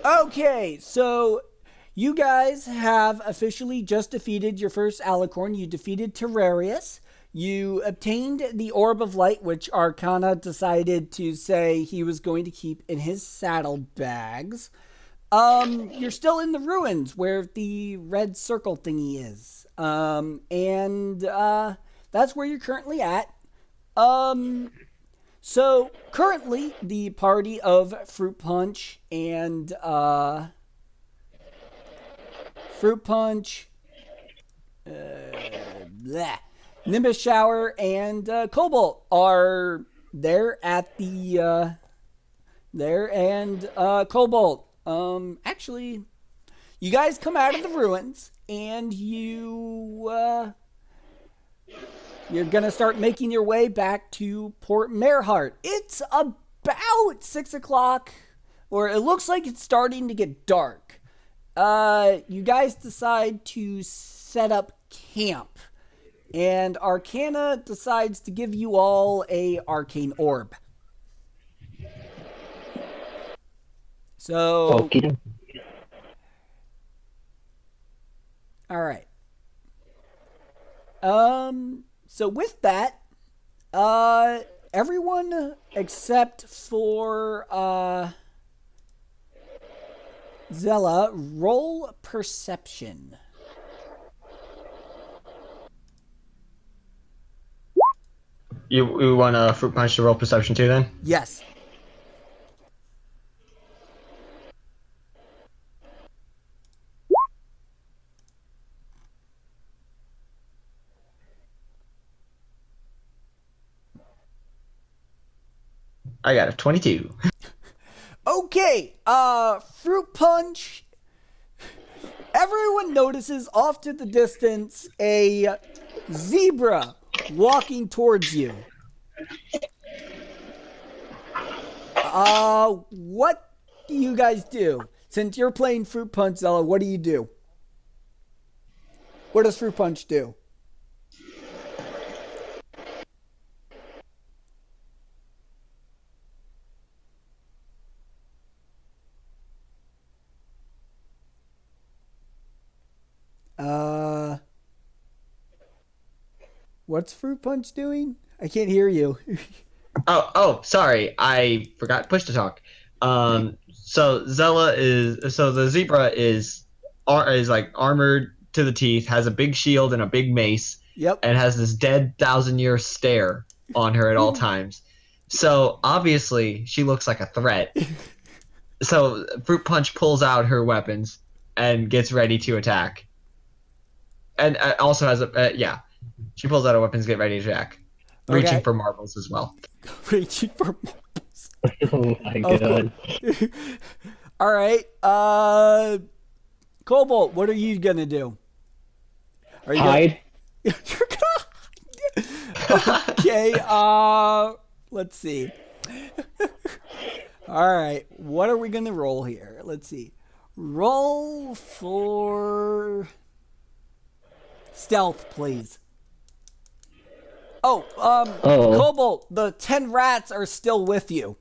Okay, so you guys have officially just defeated your first alicorn. You defeated Terrarius. You obtained the Orb of Light, which Arcana decided to say he was going to keep in his saddlebags. You're still in the ruins where the red circle thingy is. And that's where you're currently at. Um, so currently the party of Fruit Punch, bleh, Nimbus Shower, and Cobalt are there at the there and Cobalt. Actually, you guys come out of the ruins and you're gonna start making your way back to Port Merhart. It's about 6 o'clock, or it looks like it's starting to get dark. You guys decide to set up camp, and Arcana decides to give you all a arcane orb. So, Okay. all right. So with that, everyone except for Zella, roll perception. You want a Fruit Punch to roll perception too, then? Yes. I got a 22. Okay, Fruit Punch. Everyone notices off to the distance a zebra walking towards you. What do you guys do? Since you're playing Fruit Punch, Zella, what do you do? What does Fruit Punch do? What's Fruit Punch doing? I can't hear you. Oh, sorry. I forgot push to talk. So the zebra is like armored to the teeth, has a big shield and a big mace, Yep. and has this dead 1,000-year stare on her at all times. So obviously she looks like a threat. So Fruit Punch pulls out her weapons and gets ready to attack. And also has a yeah, she pulls out her weapons, get ready to attack, reaching Okay. for marbles as well. Reaching for. Oh my Of god. All right. Cobalt, what are you gonna do? Are you Hide. You're gonna. Okay. Let's see. All right. What are we gonna roll here? Let's see. Roll for stealth, please. Oh, Oh. Cobalt, the 10 rats are still with you.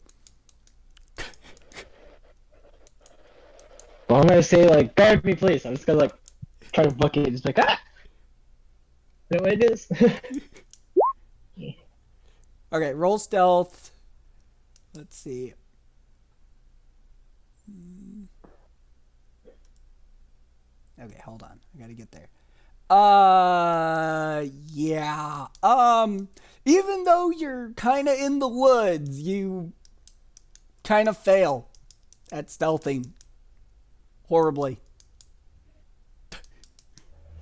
Well, I'm gonna say, like, guard me, please. I'm just gonna, like, try to book it. Just like, ah! Is that what it is? Okay, roll stealth. Let's see. Okay, hold on. I gotta get there. Yeah. Even though you're kind of in the woods, you kind of fail at stealthing horribly.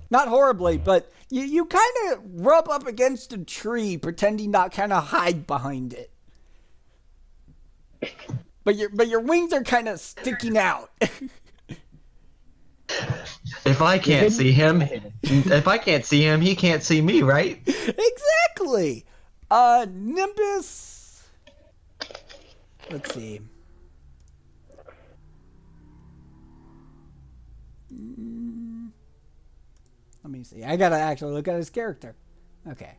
Not horribly, but you kind of rub up against a tree, pretending not kind of hide behind it. But your wings are kind of sticking out. If I can't see him, he can't see me, right? Exactly. Nimbus. Let's see. Let me see. I gotta actually look at his character. Okay.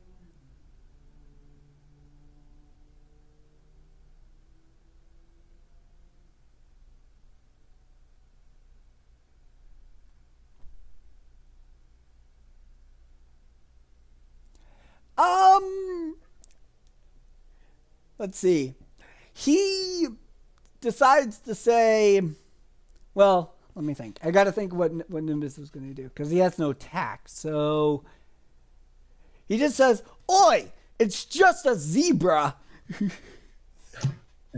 let's see. He decides to say, well, let me think. I got to think what Nimbus was going to do because he has no tact. So he just says, "Oi, it's just a zebra."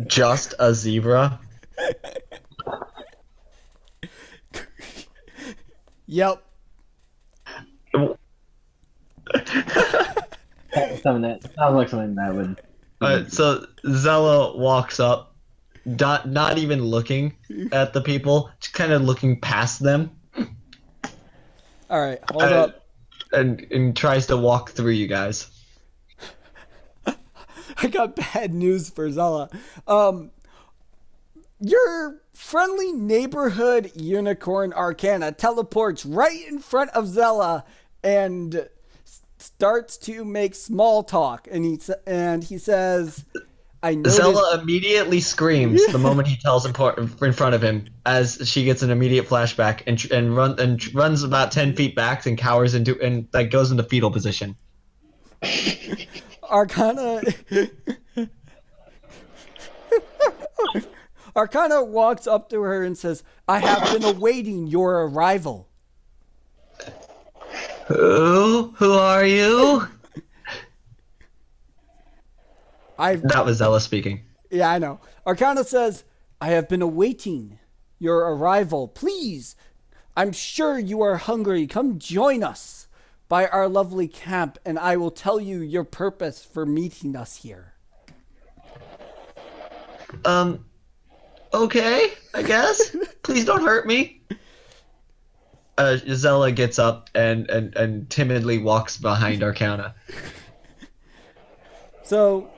Just a zebra? Yep. That sounds like something that would. So Zella walks up, not even looking at the people, just kind of looking past them. All right, hold up. And tries to walk through you guys. I got bad news for Zella. Your friendly neighborhood unicorn Arcana teleports right in front of Zella and starts to make small talk. And he says, "I noticed." Zella immediately screams the moment he tells in front of him, as she gets an immediate flashback and runs about 10 feet back and cowers and like goes into fetal position. Arcana walks up to her and says, "I have been awaiting your arrival." Who are you? That was Zella speaking. Yeah, I know. Arcana says, "I have been awaiting your arrival. Please, I'm sure you are hungry. Come join us by our lovely camp, and I will tell you your purpose for meeting us here." Okay, I guess. Please don't hurt me. Zella gets up and timidly walks behind Arcana. So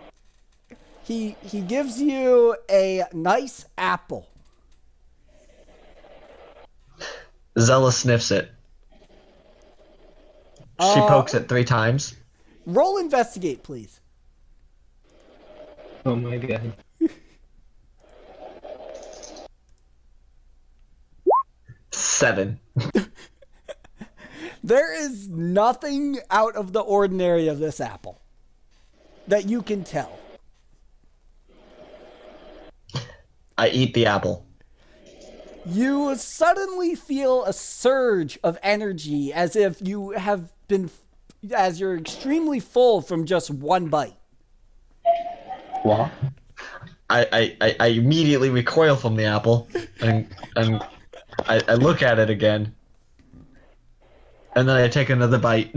he gives you a nice apple. Zella sniffs it. She pokes it 3 times. Roll investigate, please. Oh my god. 7. There is nothing out of the ordinary of this apple that you can tell. I eat the apple. You suddenly feel a surge of energy as if you're extremely full from just one bite. What? I immediately recoil from the apple and I look at it again. And then I take another bite.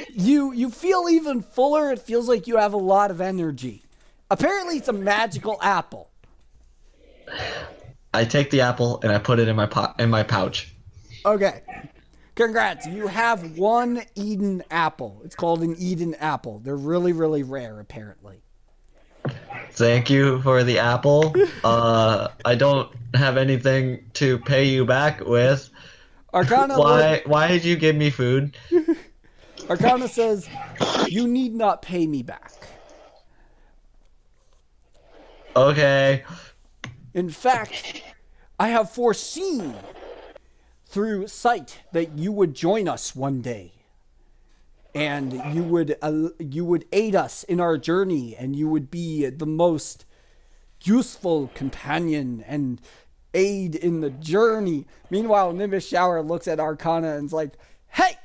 You feel even fuller. It feels like you have a lot of energy. Apparently it's a magical apple. I take the apple and I put it in my pouch. Okay. Congrats. You have one Eden apple. It's called an Eden apple. They're really, really rare, apparently. Thank you for the apple. I don't have anything to pay you back with. Arcana Why did you give me food? Arcana says, "You need not pay me back. Okay. In fact, I have foreseen through sight that you would join us one day. And you would aid us in our journey, and you would be the most useful companion and aid in the journey." Meanwhile, Nimbus Shower looks at Arcana and's like, "Hey!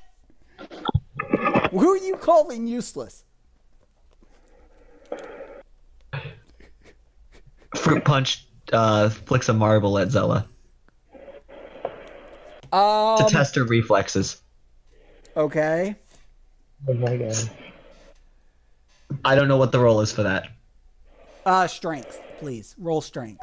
Who are you calling useless?" Fruit Punch flicks a marble at Zella to test her reflexes. Okay. Oh my god. I don't know what the roll is for that. Strength, please. Roll strength.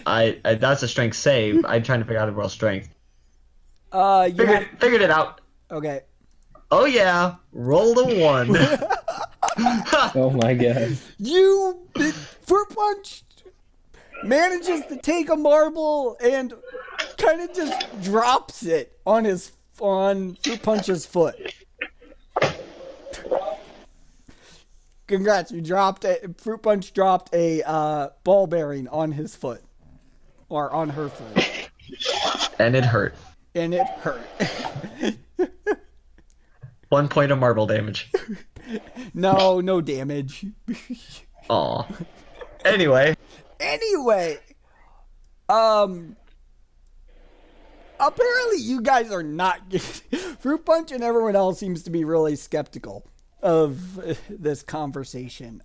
I that's a strength save. I'm trying to figure out how to roll strength. Figured it out. Okay. Oh yeah, roll the 1. Oh my god. Fruit Punch manages to take a marble and kind of just drops it on Fruit Punch's foot. Congrats, Fruit Punch dropped a ball bearing on his foot. Or on her foot. And it hurt. And it hurt. 1 point of marble damage. No damage. Aw. Anyway, Anyway, apparently you guys are not Fruit Punch and everyone else seems to be really skeptical of this conversation.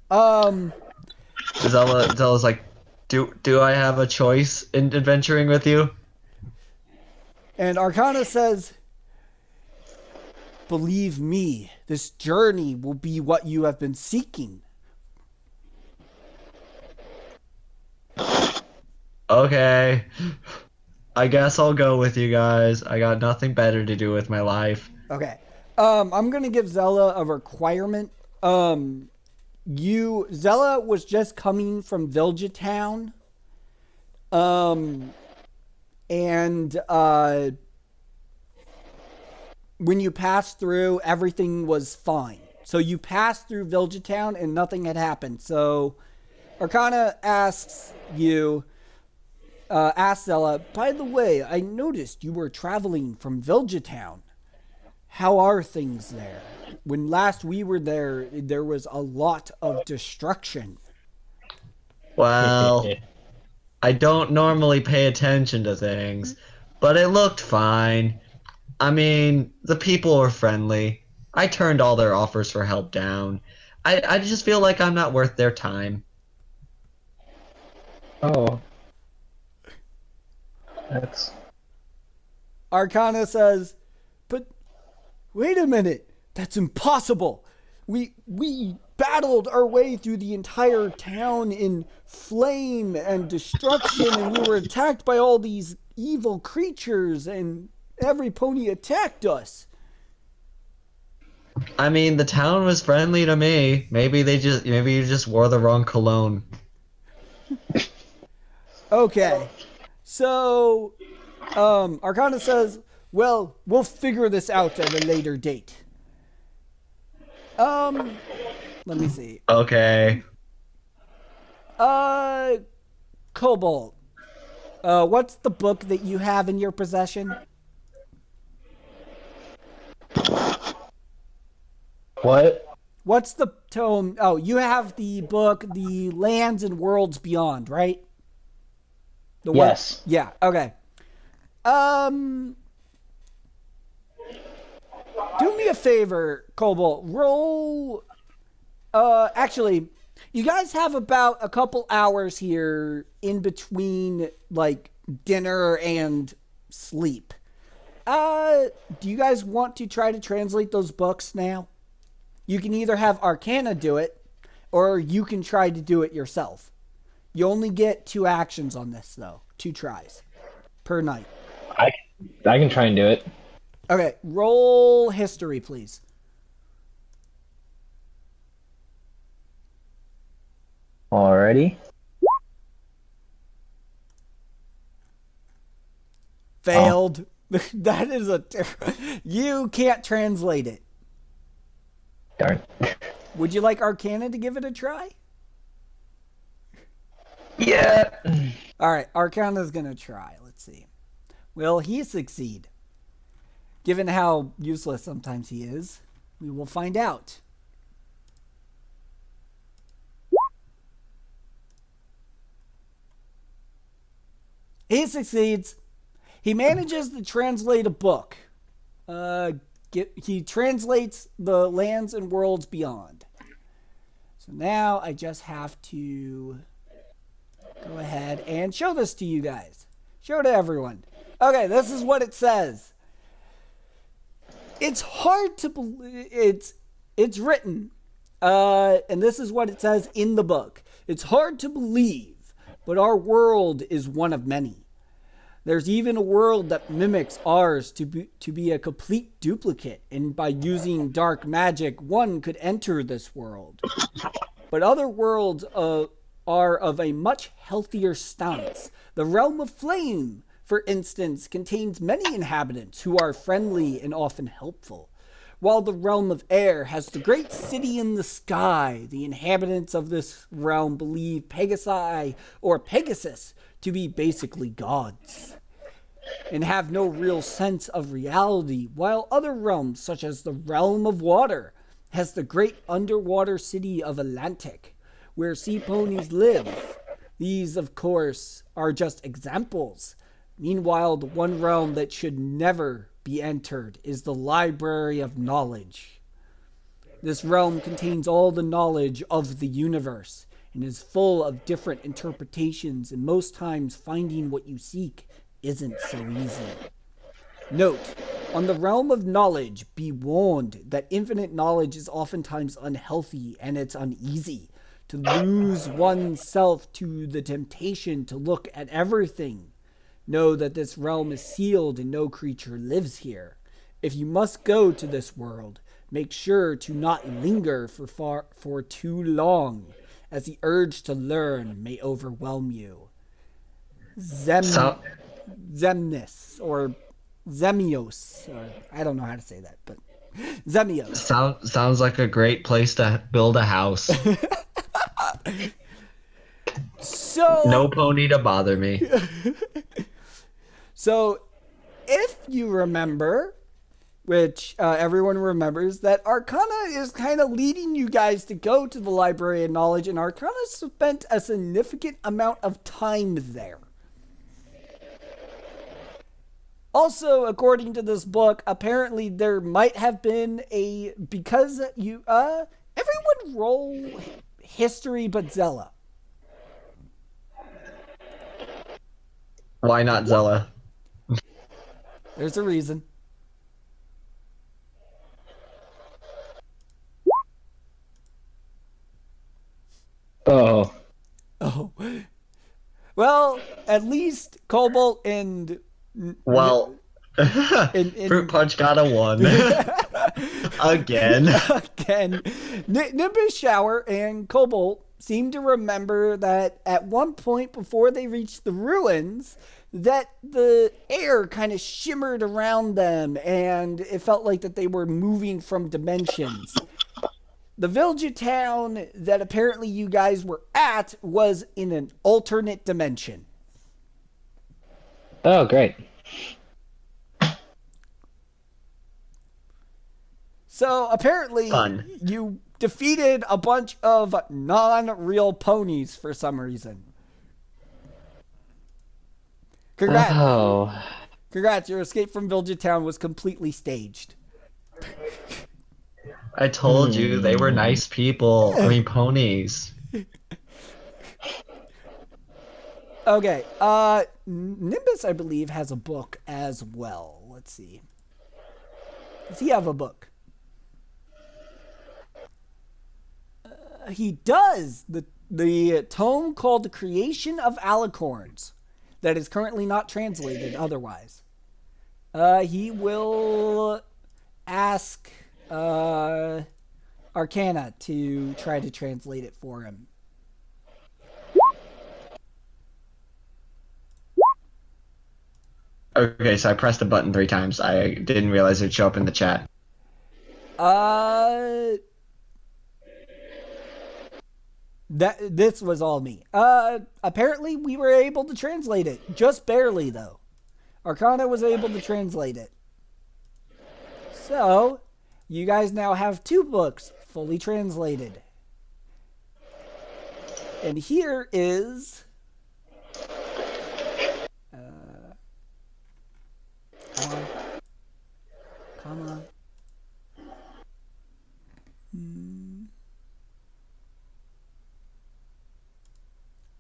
Zella's like, do I have a choice in adventuring with you? And Arcana says, believe me, this journey will be what you have been seeking. Okay. I guess I'll go with you guys. I got nothing better to do with my life. Okay. I'm gonna give Zella a requirement. Zella was just coming from Vilja Town. When you passed through, everything was fine. So you passed through Vilja Town and nothing had happened. So Arcana asks Zella, by the way, I noticed you were traveling from Vilja Town. How are things there? When last we were there, there was a lot of destruction. Well, I don't normally pay attention to things, but it looked fine. I mean, the people were friendly. I turned all their offers for help down. I just feel like I'm not worth their time. Oh. That's... Arcana says, but wait a minute, that's impossible. We battled our way through the entire town in flame and destruction, and we were attacked by all these evil creatures, and every pony attacked us. I mean, the town was friendly to me. Maybe you just wore the wrong cologne. Okay. So, Arcana says, well, we'll figure this out at a later date. Let me see. Okay. Cobalt. What's the book that you have in your possession? What? What's the tome? Oh, you have the book, The Lands and Worlds Beyond, right? The one- Yes. Yeah, okay. Do me a favor, Cobalt. Roll. Actually, you guys have about a couple hours here in between, like, dinner and sleep. Do you guys want to try to translate those books now? You can either have Arcana do it, or you can try to do it yourself. You only get 2 actions on this, though. 2 tries per night. I can try and do it. Okay, roll history, please. Alrighty. Failed. That is you can't translate it. Darn. Would you like Arcana to give it a try? Yeah. All right, Arcana's gonna try. Let's see. Will he succeed? Given how useless sometimes he is, we will find out. He succeeds. He manages to translate a book. He translates The Lands and Worlds Beyond. So now I just have to go ahead and show this to you guys. Show it to everyone. Okay, this is what it says. It's hard to believe. It's written, and this is what it says in the book. It's hard to believe, but our world is one of many. There's even a world that mimics ours to be a complete duplicate, and by using dark magic, one could enter this world. But other worlds are of a much healthier stance. The realm of flame, for instance, contains many inhabitants who are friendly and often helpful. While the realm of air has the great city in the sky, the inhabitants of this realm believe Pegasi or Pegasus to be basically gods. and have no real sense of reality, while other realms, such as the realm of water, has the great underwater city of Atlantic, where sea ponies live. These, of course, are just examples. Meanwhile, the one realm that should never be entered is the Library of Knowledge. This realm contains all the knowledge of the universe and is full of different interpretations, and most times finding what you seek isn't so easy. Note, on the realm of knowledge, be warned that infinite knowledge is oftentimes unhealthy and it's uneasy. To lose oneself to the temptation to look at everything. Know that this realm is sealed and no creature lives here. If you must go to this world, make sure to not linger for too long, as the urge to learn may overwhelm you. Zemnis or Zemios, or I don't know how to say that, but Zemios. Sounds like a great place to build a house. So No pony to bother me. So, if you remember, which everyone remembers, that Arcana is kind of leading you guys to go to the Library of Knowledge, and Arcana spent a significant amount of time there. Also, according to this book, apparently there might have been because you, everyone roll history but Zella. Why not Zella? There's a reason. Oh. Oh. Well, at least Cobalt and... Well, Fruit Punch got a 1. Again. Again. Nimbus Shower and Cobalt seem to remember that at one point before they reached the ruins, that the air kind of shimmered around them and it felt like that they were moving from dimensions. The village town that apparently you guys were at was in an alternate dimension. Oh, great. So apparently Fun. you defeated a bunch of non-real ponies for some reason. Congrats. Oh. Congrats, your escape from Village Town was completely staged. I told you they were nice people. I mean, ponies. Okay, Nimbus, I believe, has a book as well. Let's see. Does he have a book? He does. The tome called The Creation of Alicorns that is currently not translated otherwise. He will ask Arcana to try to translate it for him. Okay, so I pressed the button 3 times. I didn't realize it'd show up in the chat. This was all me. Apparently we were able to translate it. Just barely, though. Arcana was able to translate it. So, you guys now have 2 books fully translated. And here is... Come on.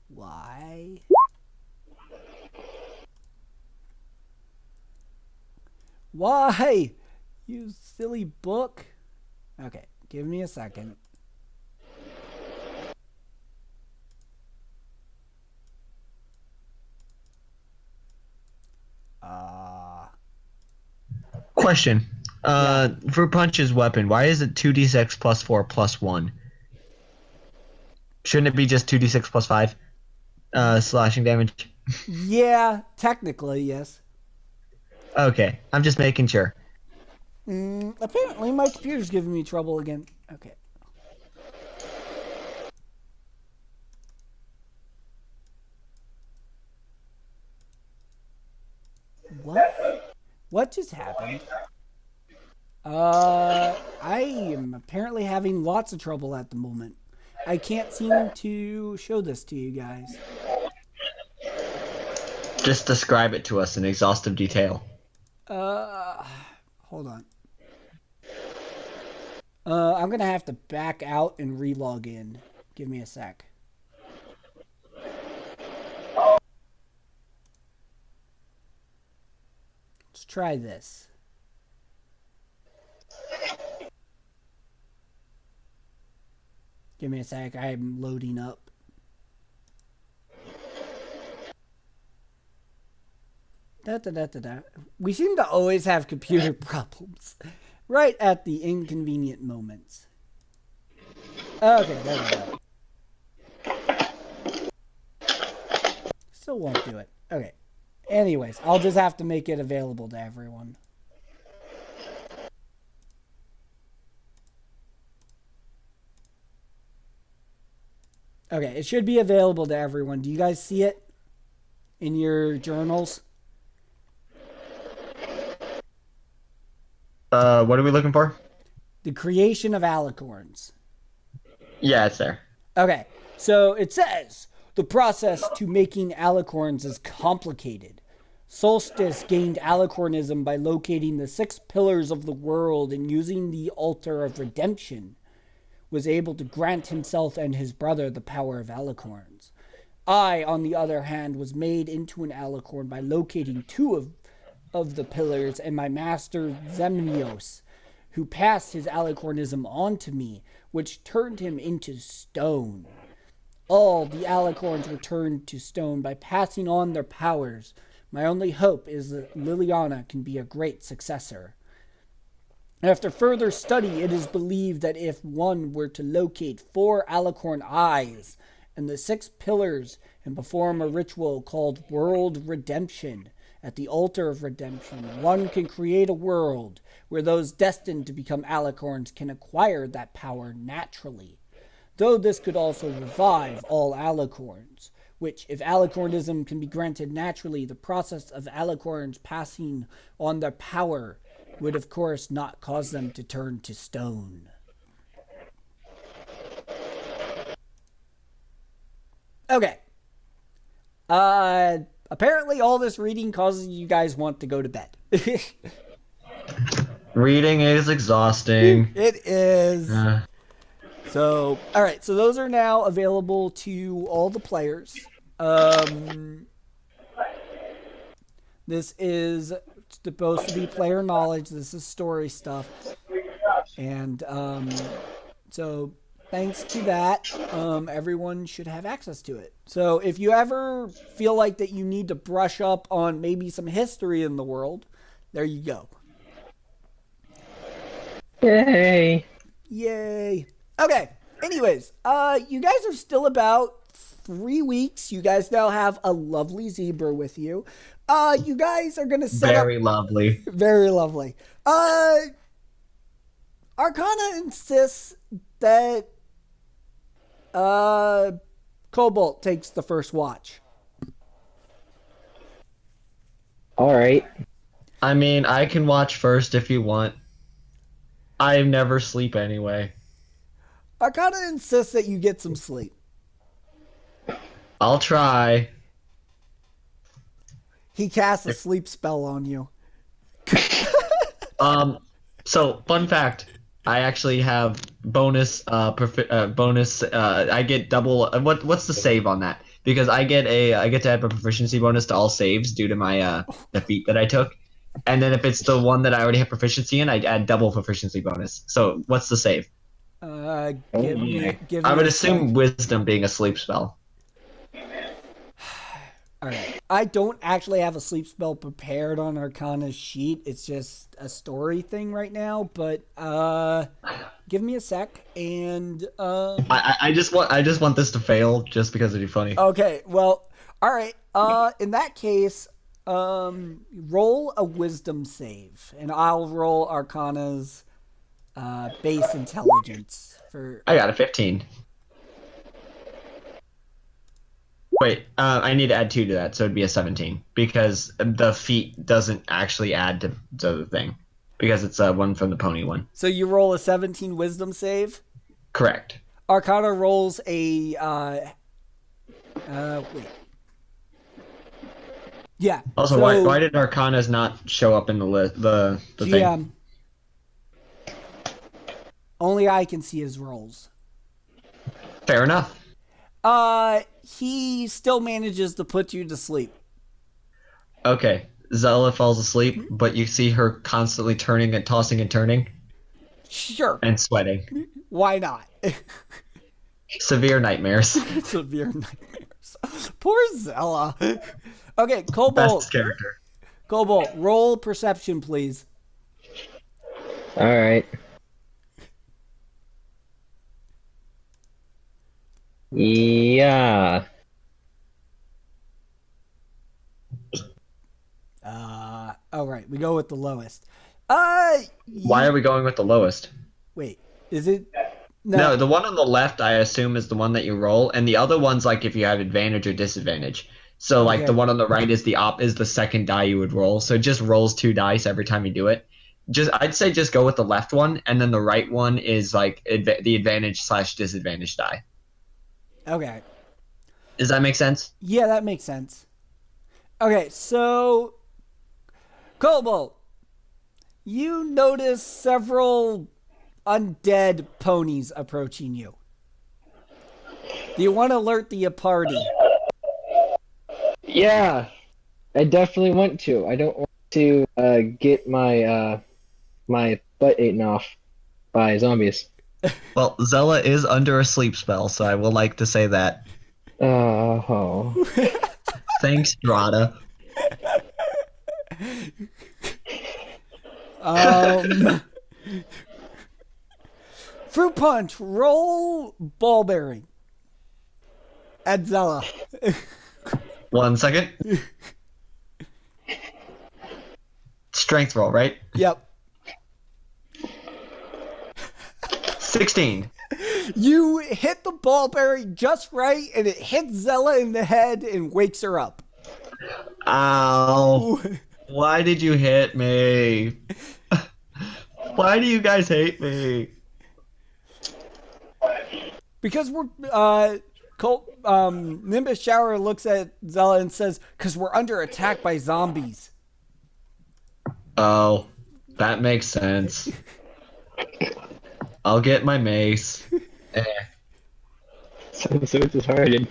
Why? Why? You silly book. Okay, give me a second. Question. Fruit Punch's weapon, why is it 2d6 plus 4 plus 1? Shouldn't it be just 2d6 plus 5? Slashing damage? Yeah, technically, yes. Okay, I'm just making sure. Apparently my computer's giving me trouble again. Okay. What just happened? I am apparently having lots of trouble at the moment. I can't seem to show this to you guys. Just describe it to us in exhaustive detail. Uh, Hold on. I'm gonna have to back out and relog in. Give me a sec. Let's try this. Give me a sec. I'm loading up. Da, da, da, da, da. We seem to always have computer problems right at the inconvenient moments. Okay, there we go. Still won't do it. Okay. Anyways, I'll just have to make it available to everyone. Okay, it should be available to everyone. Do you guys see it in your journals? What are we looking for? The creation of alicorns. Yeah, it's there. Okay, so it says the process to making alicorns is complicated. Solstice gained alicornism by locating the 6 pillars of the world and using the altar of redemption. Was able to grant himself and his brother the power of alicorns. I, on the other hand, was made into an alicorn by locating 2 of the pillars and my master Zemnios, who passed his alicornism on to me, which turned him into stone. All the alicorns were turned to stone by passing on their powers. My only hope is that Liliana can be a great successor. After further study, it is believed that if one were to locate 4 alicorn eyes and the 6 pillars and perform a ritual called World Redemption at the altar of redemption, one can create a world where those destined to become alicorns can acquire that power naturally. Though this could also revive all alicorns, which, if alicornism can be granted naturally, the process of alicorns passing on their power would of course not cause them to turn to stone. Okay. Apparently all this reading causes you guys want to go to bed. Reading is exhausting. It is. So, all right. So those are now available to all the players. This is supposed to be player knowledge. This is story stuff. And so thanks to that, everyone should have access to it. So if you ever feel like that you need to brush up on maybe some history in the world, there you go. Yay! Yay. Okay. Anyways, you guys are still about 3 weeks. You guys now have a lovely zebra with you. You guys are gonna set Very lovely. Very lovely. Arcana insists that Cobalt takes the first watch. Alright. I mean, I can watch first if you want. I never sleep anyway. Arcana insists that you get some sleep. I'll try. He casts a sleep spell on you. So fun fact, I actually have bonus I get double what's the save on that? Because I get to add a proficiency bonus to all saves due to my the feat that I took. And then if it's the one that I already have proficiency in, I add double proficiency bonus. So what's the save? Give me I would a assume sec. wisdom being a sleep spell. All right. I don't actually have a sleep spell prepared on Arcana's sheet. It's just a story thing right now. But give me a sec, and I just want this to fail just because it'd be funny. okay. Well, all right. In that case, roll a wisdom save, and I'll roll Arcana's base intelligence for. I got a 15. Wait, I need to add 2 to that, so it'd be a 17 because the feat doesn't actually add to the thing because it's one from the pony one. So you roll a 17 wisdom save. Correct. Arcana rolls a wait. Yeah. Also, so why did Arcanas not show up in the thing? GM. Only I can see his rolls. Fair enough. He still manages to put you to sleep. Okay, Zella falls asleep, but you see her constantly turning and tossing and turning Sure. and sweating. Why not? Severe nightmares. Severe nightmares. Poor Zella. Okay, Cobalt. Best character. Cobalt, roll perception, please. All right. Yeah. All right, we go with the lowest. Why are we going with the lowest? Wait, is it? No, the one on the left, I assume, is the one that you roll, and the other one's like if you have advantage or disadvantage. So, like Okay. the one on the right is the second die you would roll. So it just rolls 2 dice every time you do it. I'd say just go with the left one, and then the right one is like the advantage / disadvantage die. Okay. Does that make sense? Yeah, that makes sense. Okay, so Cobalt, you notice several undead ponies approaching you. Do you want to alert the party? Yeah. I definitely want to. I don't want to get my my butt eaten off by zombies. Well, Zella is under a sleep spell, so I will like to say that. Oh. Thanks, Drada. Fruit Punch, roll ball bearing. At Zella. 1 second. Strength roll, right? Yep. 16. You hit the ball bearing just right, and it hits Zella in the head and wakes her up. Ow. Why did you hit me? Why do you guys hate me? Because we're Nimbus Shower looks at Zella and says, "Because we're under attack by zombies." Oh, that makes sense. I'll get my mace. So disheartened.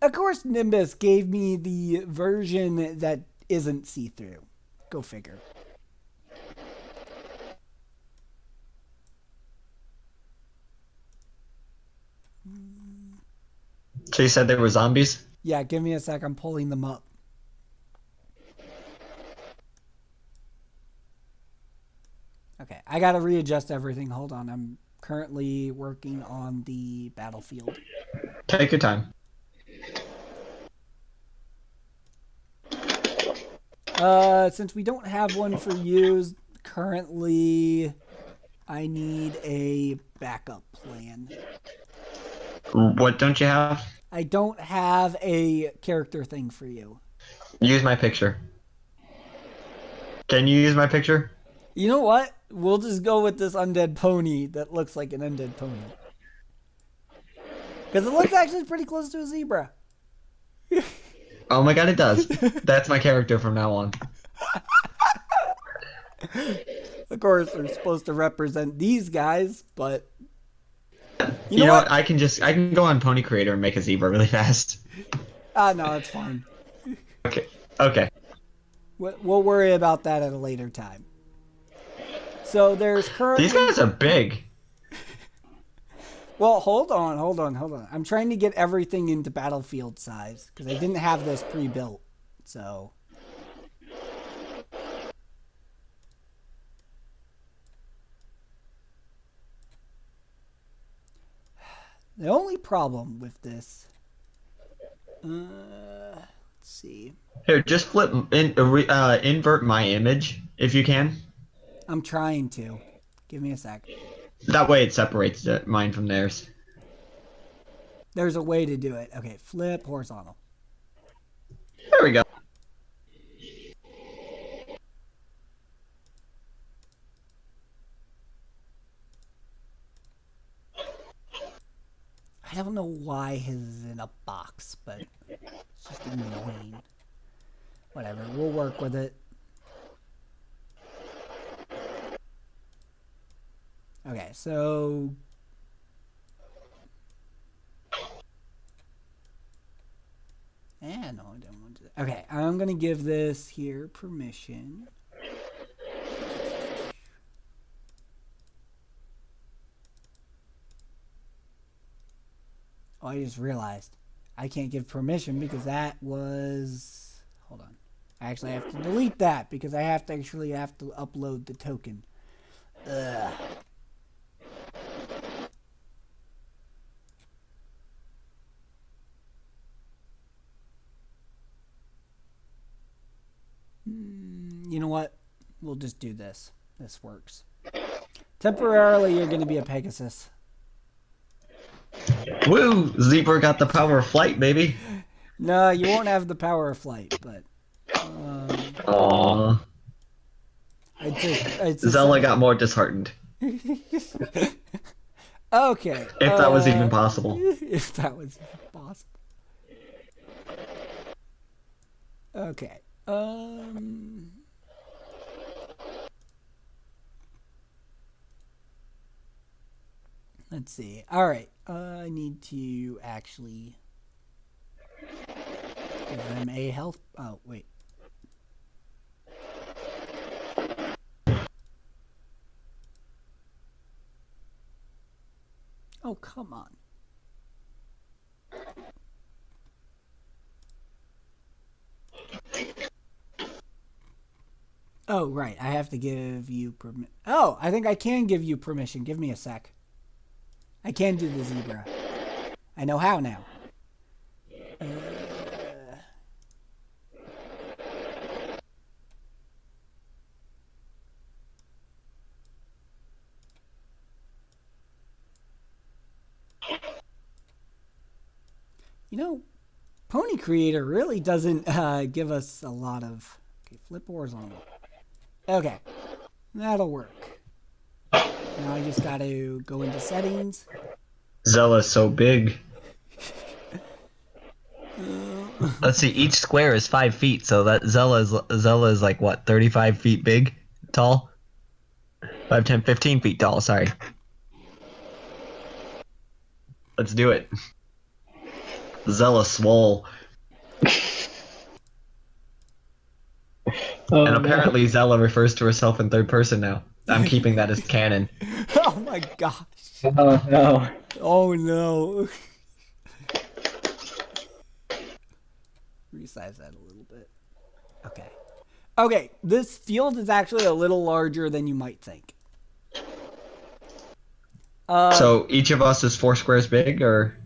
Of course, Nimbus gave me the version that isn't see-through. Go figure. So you said there were zombies? Yeah, give me a sec. I'm pulling them up. Okay, I gotta readjust everything. Hold on. I'm currently working on the battlefield. Take your time. Since we don't have one for use currently, I need a backup plan. What don't you have? I don't have a character thing for you. Use my picture. Can you use my picture? You know what? We'll just go with this undead pony that looks like an undead pony. Because it looks actually pretty close to a zebra. Oh my god, it does. That's my character from now on. Of course, they're supposed to represent these guys, but You know what? I can go on Pony Creator and make a zebra really fast. No, it's fine. Okay. We'll worry about that at a later time. So there's currently... These guys are big. Well, hold on. I'm trying to get everything into battlefield size because I didn't have this pre-built. So the only problem with this, let's see. Here, just invert my image if you can. I'm trying to. Give me a sec. That way it separates mine from theirs. There's a way to do it. Okay, flip horizontal. There we go. I don't know why his is in a box, but it's just annoying. Whatever, we'll work with it. Okay, so no, I don't want to. Okay, I'm gonna give this here permission. Oh, I just realized I can't give permission because that was. Hold on. I actually have to delete that because I have to upload the token. Ugh. You know what? We'll just do this. This works. Temporarily, you're going to be a Pegasus. Woo! Zebra got the power of flight, baby. No, you won't have the power of flight, but. Aww. Zella got more disheartened. Okay. If that was even possible. If that was even possible. Okay. Let's see. All right. I need to actually give them a health. Oh, wait. Oh, come on. Oh, right. I have to give you permission. Oh, I think I can give you permission. Give me a sec. I can do the zebra. I know how now. You know, Pony Creator really doesn't give us a lot of... Okay, flip horizontal. Okay, that'll work. Now I just got to go into settings. Zella's so big. Let's see, each square is 5 feet, so that Zella is like what, 35 feet big, tall? 5, 10, 15 feet tall, sorry. Let's do it. Zella swole. Oh, And apparently no. Zella refers to herself in third person now. I'm keeping that as canon. Oh my gosh. Oh, no. Oh no. Resize that a little bit. Okay. Okay, this field is actually a little larger than you might think. So each of us is 4 squares big, or?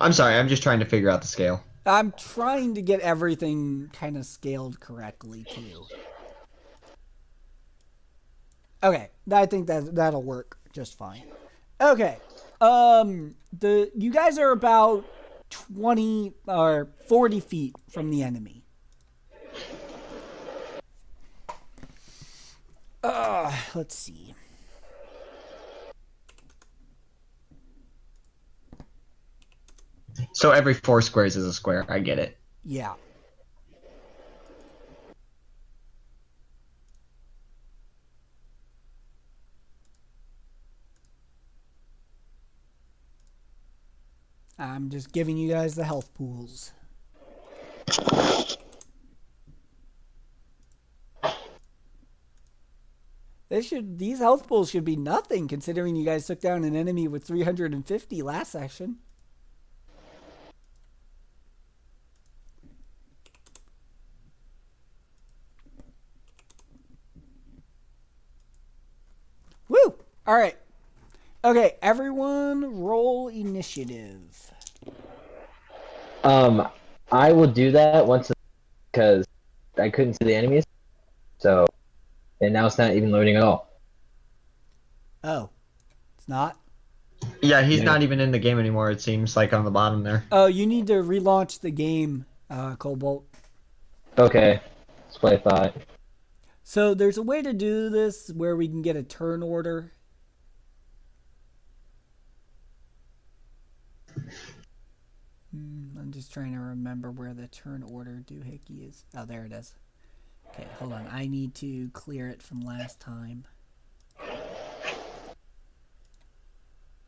I'm sorry, I'm just trying to figure out the scale. I'm trying to get everything kind of scaled correctly too. Okay, I think that'll work just fine. Okay, you guys are about 20 or 40 feet from the enemy. Let's see. So every 4 squares is a square. I get it. Yeah. I'm just giving you guys the health pools. These health pools should be nothing considering you guys took down an enemy with 350 last session. Woo! All right. Okay, everyone roll initiative. I will do that once because I couldn't see the enemies. So and now it's not even loading at all. Oh, it's not? Yeah, he's No. not even in the game anymore. It seems like on the bottom there. Oh, you need to relaunch the game, Cobalt. Okay, that's what I thought. So there's a way to do this where we can get a turn order. I'm just trying to remember where the turn order doohickey is. Oh, there it is. Okay, hold on. I need to clear it from last time.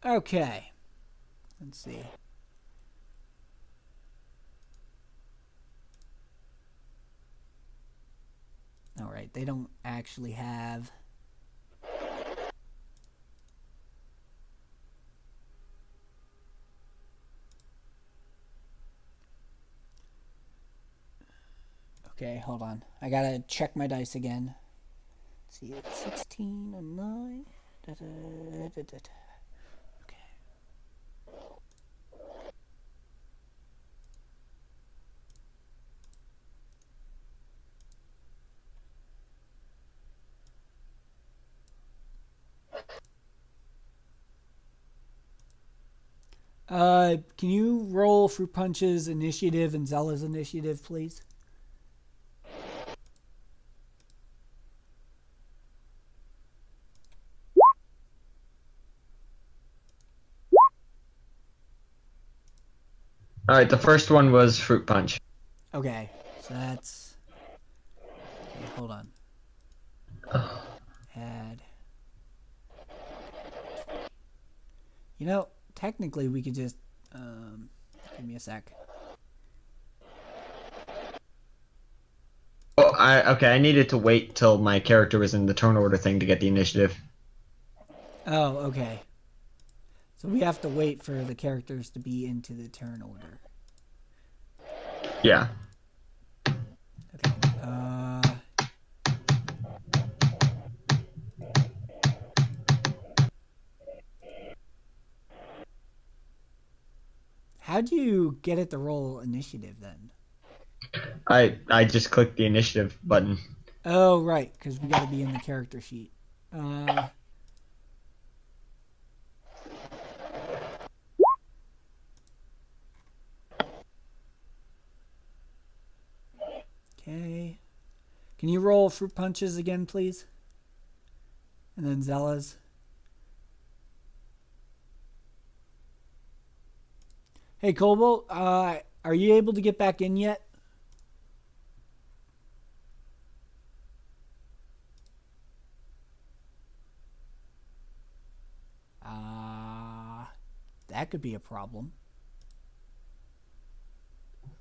Okay. Let's see. All right, they don't actually have... Okay, hold on. I gotta check my dice again. Let's see, it's 16 and 9. Okay. Can you roll Fruit Punch's initiative and Zella's initiative, please? All right, the first one was Fruit Punch. Okay, so that's... Okay, hold on. Add... You know, technically we could just... give me a sec. Oh, I needed to wait till my character was in the turn order thing to get the initiative. Oh, okay. So we have to wait for the characters to be into the turn order. Yeah. Okay. How do you get it to roll initiative then? I just clicked the initiative button. Oh, right, because we got to be in the character sheet. Okay. Can you roll Fruit Punches again, please? And then Zella's. Hey, Cobalt, are you able to get back in yet? That could be a problem.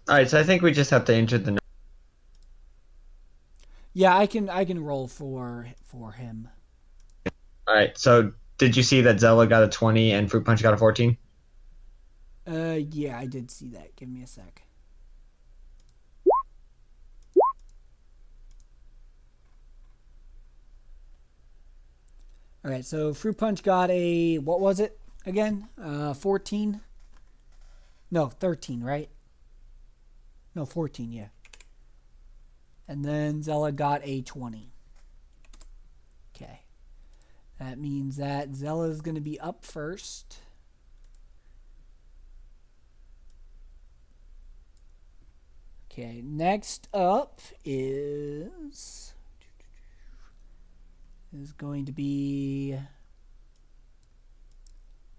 All right, so I think we just have to enter the. Yeah, I can roll for him. All right, so did you see that Zella got a 20 and Fruit Punch got a 14? Yeah, I did see that. Give me a sec. All right, so Fruit Punch got a, what was it again? 14? No, 13, right? No, 14, yeah. And then Zella got a 20. Okay. That means that Zella's going to be up first. Okay, next up is going to be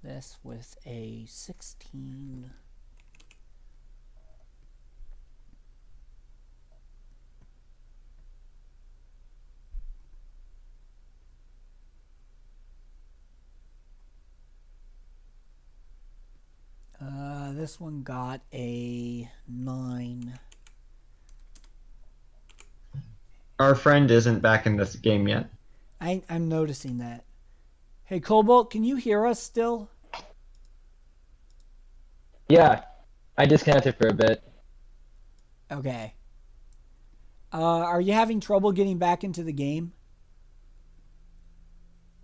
this with a 16. This one got a 9. Our friend isn't back in this game yet. I'm noticing that. Hey, Cobalt, can you hear us still? Yeah, I disconnected for a bit. Okay. Are you having trouble getting back into the game?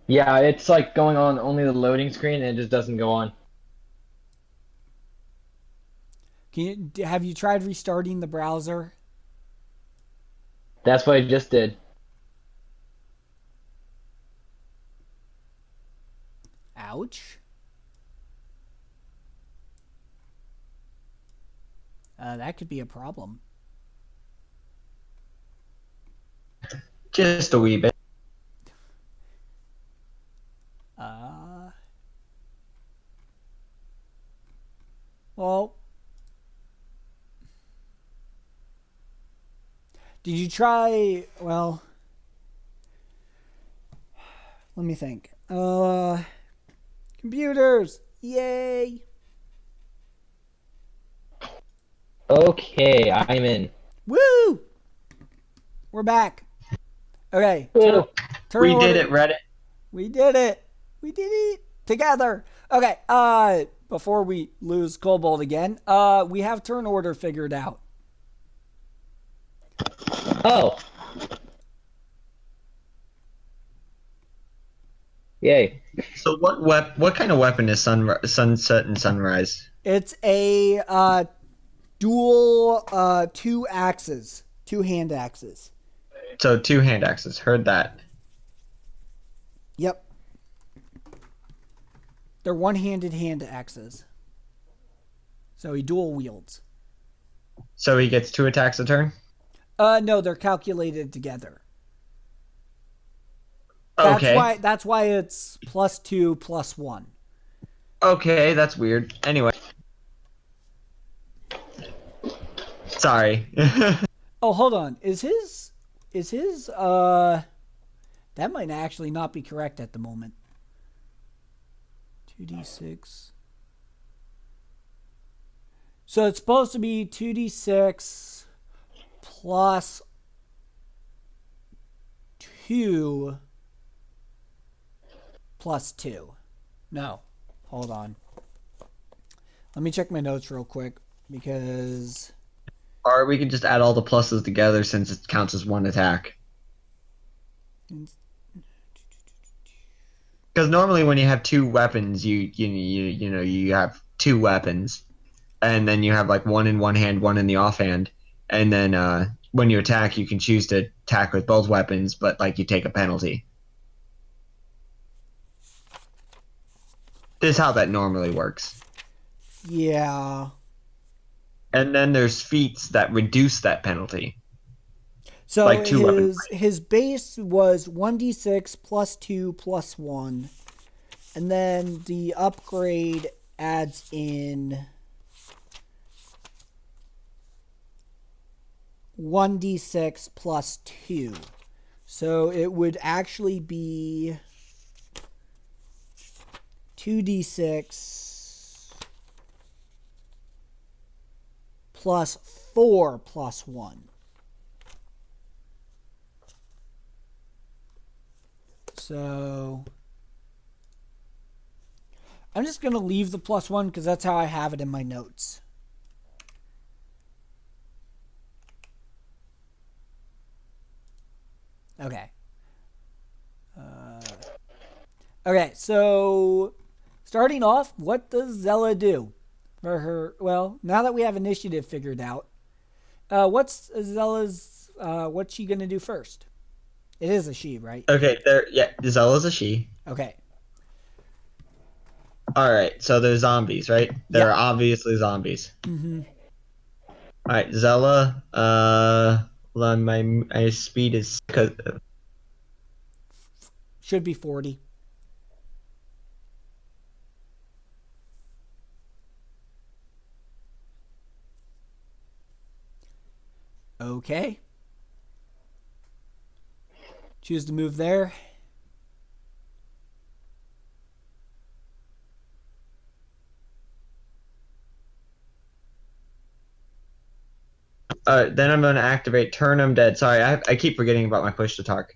Yeah, it's like going on only the loading screen and it just doesn't go on. Have you tried restarting the browser? That's what I just did. approach. That could be a problem. Just a wee bit. Well, did you try? Well, let me think. Computers, yay! Okay, I'm in. Woo! We're back. Okay, Woo. turn We order. did it, Reddit. We did it. We did it together. Okay. Before we lose Kobold again, we have turn order figured out. Oh. Yay. So what kind of weapon is Sunset and Sunrise? It's a dual two axes, two hand axes. So 2 hand axes. Heard that. Yep. They're one-handed hand axes. So he dual wields. So he gets 2 attacks a turn? No, they're calculated together. Okay. That's why it's +2 +1. Okay, that's weird. Anyway. Sorry. Oh, hold on. Is his that might actually not be correct at the moment. 2d6. So it's supposed to be 2d6 plus 2 plus 2. No. Hold on. Let me check my notes real quick because Or we could just add all the pluses together since it counts as 1 attack. Because normally when you have 2 weapons, you have 2 weapons, and then you have like 1 in one hand, 1 in the offhand, and then when you attack, you can choose to attack with both weapons, but like you take a penalty. This is how that normally works. yeah. And then there's feats that reduce that penalty. So Like 2 weapons. his base was 1d6 plus 2 plus 1. And then the upgrade adds in 1d6 plus 2. So it would actually be 2d6 plus 4 plus 1. So I'm just going to leave the +1 because that's how I have it in my notes. Okay. Okay, so starting off, what does Zella do for her? Well, now that we have initiative figured out, what's Zella's? What's she gonna do first? It is a she, right? Okay, Zella's a she. Okay. Alright, so there's zombies, right? They're obviously zombies. Mm-hmm. Alright, Zella, my speed is... Should be 40. Okay. Choose to move there. Then I'm going to activate Turn 'em Dead. Sorry, I keep forgetting about my push to talk.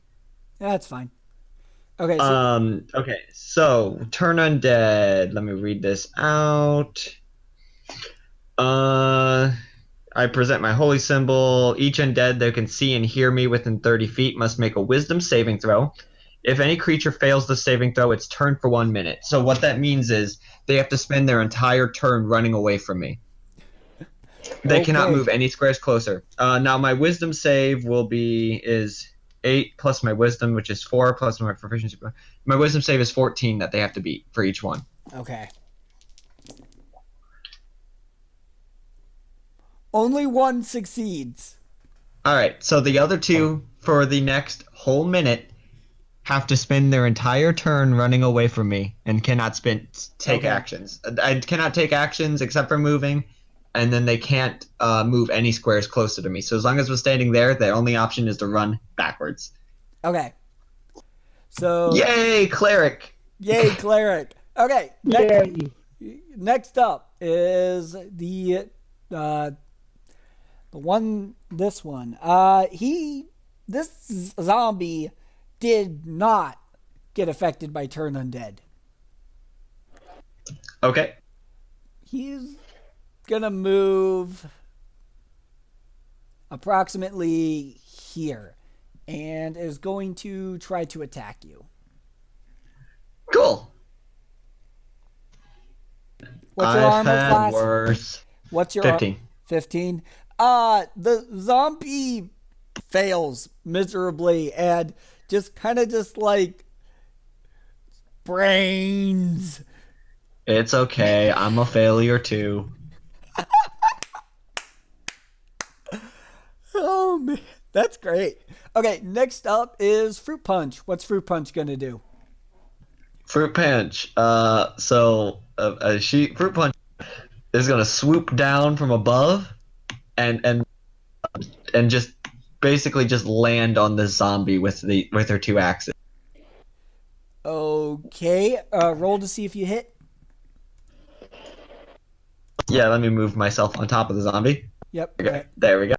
That's fine. Okay. So, Okay, so Turn Undead. Let me read this out. I present my holy symbol. Each undead that can see and hear me within 30 feet must make a wisdom saving throw. If any creature fails the saving throw, it's turned for 1 minute. So what that means is they have to spend their entire turn running away from me. They cannot move any squares closer. Now my wisdom save is 8 plus my wisdom, which is 4 plus my proficiency. My wisdom save is 14 that they have to beat for each one. Okay. Only one succeeds. All right, so the other two for the next whole minute have to spend their entire turn running away from me and cannot take Okay. actions. I cannot take actions except for moving, and then they can't move any squares closer to me. So as long as we're standing there, the only option is to run backwards. Okay. So Yay, cleric! yay, cleric. Okay. Yay. Next up is the one. This one. This zombie did not get affected by turn undead. Okay. He's gonna move approximately here and is going to try to attack you. Cool. What's your I've armor had class? worse. What's your 15. 15? The zombie fails miserably and just kind of just like brains. It's okay. I'm a failure too. Oh man, that's great. Okay, next up is Fruit Punch. What's Fruit Punch gonna do? Fruit Punch. Fruit Punch is gonna swoop down from above and just basically just land on the zombie with her two axes. Okay, roll to see if you hit. Yeah, let me move myself on top of the zombie. Yep. Okay, there we go.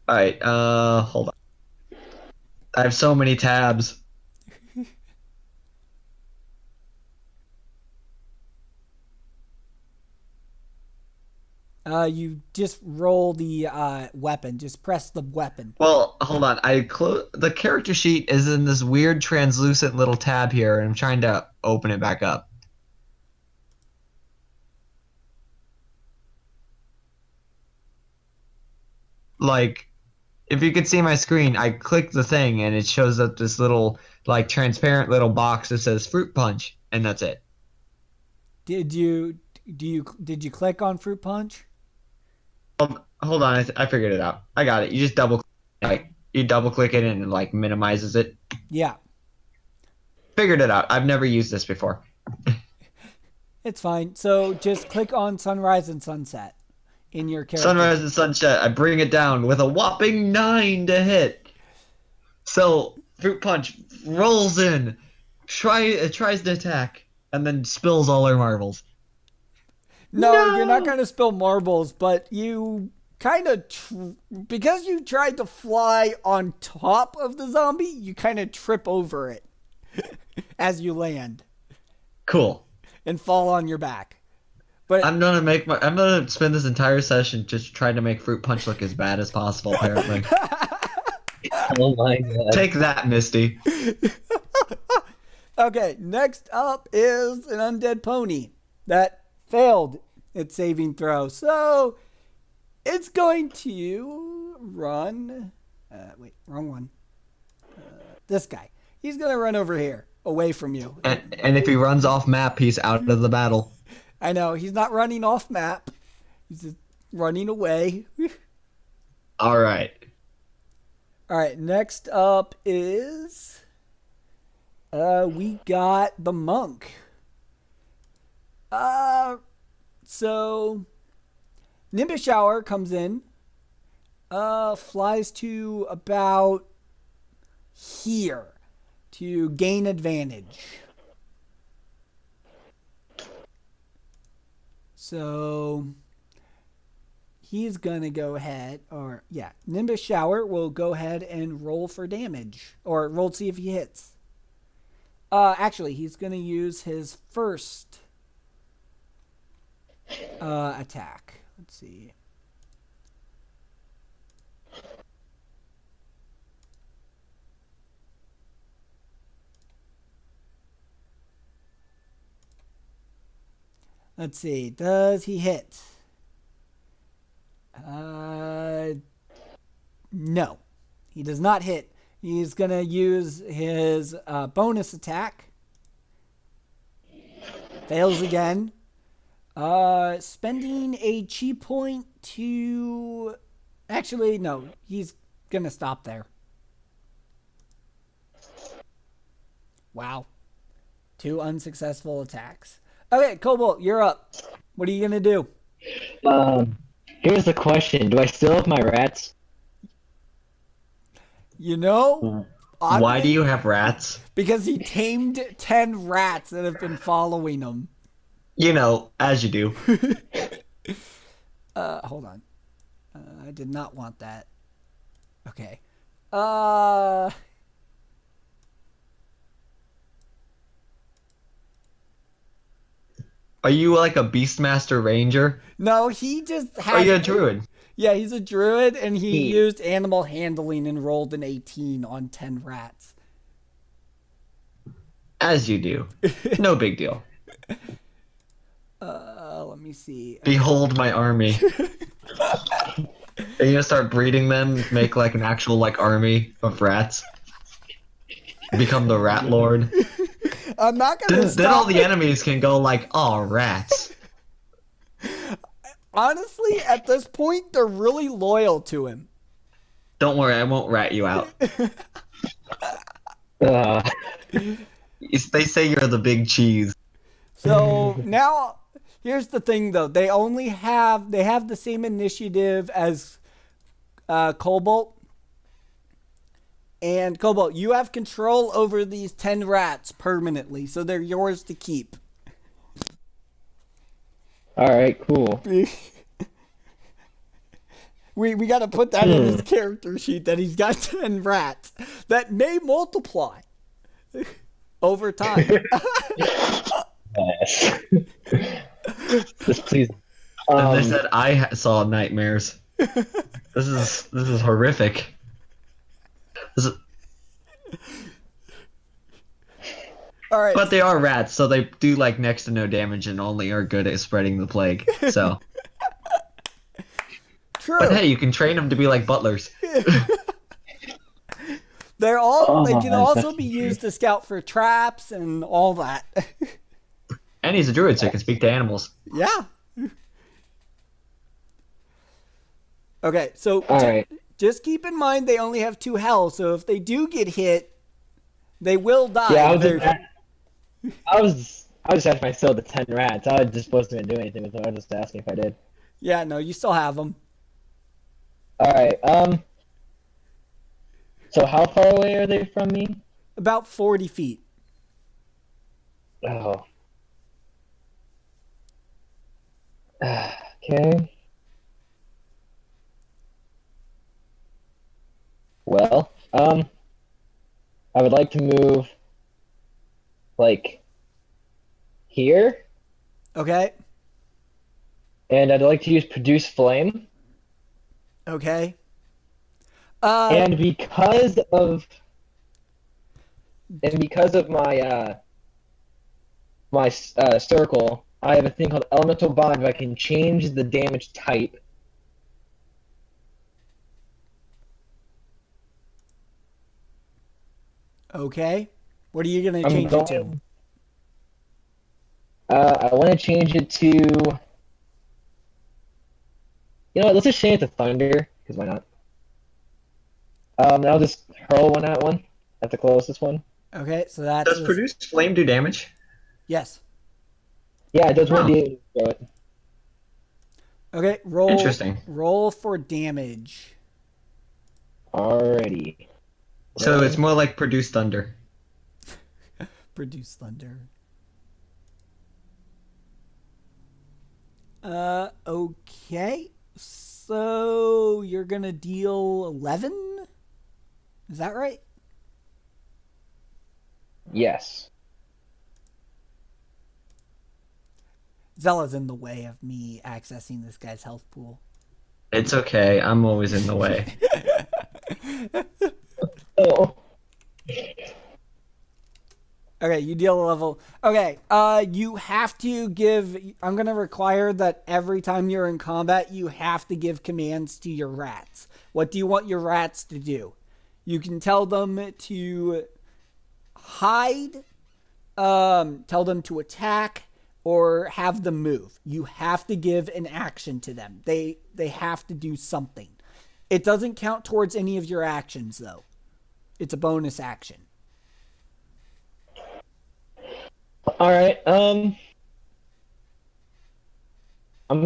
All right, hold on. I have so many tabs. You just roll the weapon. Just press the weapon. Well, hold on. The character sheet is in this weird translucent little tab here, and I'm trying to open it back up. Like, if you could see my screen, I click the thing and it shows up this little, like, transparent little box that says Fruit Punch, and that's it. Did you click on Fruit Punch? Hold on, I figured it out. I got it. You just double click it and it, like, minimizes it. Yeah. Figured it out. I've never used this before. It's fine. So just click on Sunrise and Sunset in your character. Sunrise and Sunset. I bring it down with a whopping 9 to hit. So Fruit Punch rolls in, tries to attack, and then spills all her marbles. No, you're not going to spill marbles, but you kind of because you tried to fly on top of the zombie, you kind of trip over it as you land Cool. and fall on your back. But I'm gonna spend this entire session just trying to make Fruit Punch look as bad as possible. Apparently. Oh my god. Take that, Misty. okay, next up is an undead pony that failed its saving throw. So it's going to run. Wait, wrong one. This guy. He's going to run over here, away from you. And if he runs off map, he's out of the battle. I know, he's not running off map. He's just running away. All right. All right, next up is we got the monk. So Nimbus Shower comes in, flies to about here to gain advantage. So he's gonna go ahead, Nimbus Shower will go ahead and roll for damage, or roll to see if he hits. Actually, he's gonna use his first attack. Let's see. Let's see. Does he hit? No. He does not hit. He's going to use his bonus attack. Fails again. Spending a chi point to... Actually, no. He's going to stop there. Wow. 2 unsuccessful attacks. Okay, Cobalt, you're up. What are you going to do? Here's the question. Do I still have my rats? You know... Why do you have rats? Because he tamed 10 rats that have been following him. You know, as you do. Hold on. I did not want that. Okay. Are you like a Beastmaster Ranger? No, he just has... Are you a druid? Yeah, he's a druid, and he used animal handling and rolled an 18 on 10 rats. As you do. No big deal. Let me see. Behold my army. Are you gonna start breeding them, make like an actual like army of rats? Become the rat lord? I'm not gonna Then all the enemies can go like, oh, rats. Honestly, at this point, they're really loyal to him. Don't worry, I won't rat you out. They say you're the big cheese. So now, here's the thing, though. They have the same initiative as Cobalt. And Cobalt, you have control over these 10 rats permanently, so they're yours to keep. Alright, cool. We got to put that in his character sheet that he's got 10 rats that may multiply over time. Yes. Just please. And they said I saw nightmares. This is horrific. All right. But they are rats, so they do like next to no damage and only are good at spreading the plague. So. True. But hey, you can train them to be like butlers. They can also be used to scout for traps and all that. And he's a druid, so he can speak to animals. Yeah. Okay, so just keep in mind they only have 2 health, so if they do get hit, they will die. Yeah, I was asking myself the 10 rats. I just wasn't gonna do anything with them. I was just asking if I did. Yeah, no, you still have them. Alright, so how far away are they from me? About 40 feet. Oh. Okay. Well, I would like to move, like, here, Okay. and I'd like to use Produce Flame. Okay. And because of my circle, I have a thing called Elemental Bond where I can change the damage type. Okay. What are you going to change it to? I want to change it to... You know what, let's just change it to Thunder, because why not? I'll just hurl one at one, at the closest one. Okay, so that's... Does Produce Flame do damage? Yes. Yeah, it does 1d8 throw it. Okay, roll. Interesting. Roll for damage. Alrighty. So it's more like Produce Thunder. Produce thunder. Okay. So you're gonna deal 11? Is that right? Yes. Zella's in the way of me accessing this guy's health pool. It's okay. I'm always in the way. Oh. Okay, you deal a level. Okay, you have to give... I'm going to require that every time you're in combat, you have to give commands to your rats. What do you want your rats to do? You can tell them to hide, tell them to attack, or have them move. You have to give an action to them. They have to do something. It doesn't count towards any of your actions, though. It's a bonus action. All right. I'm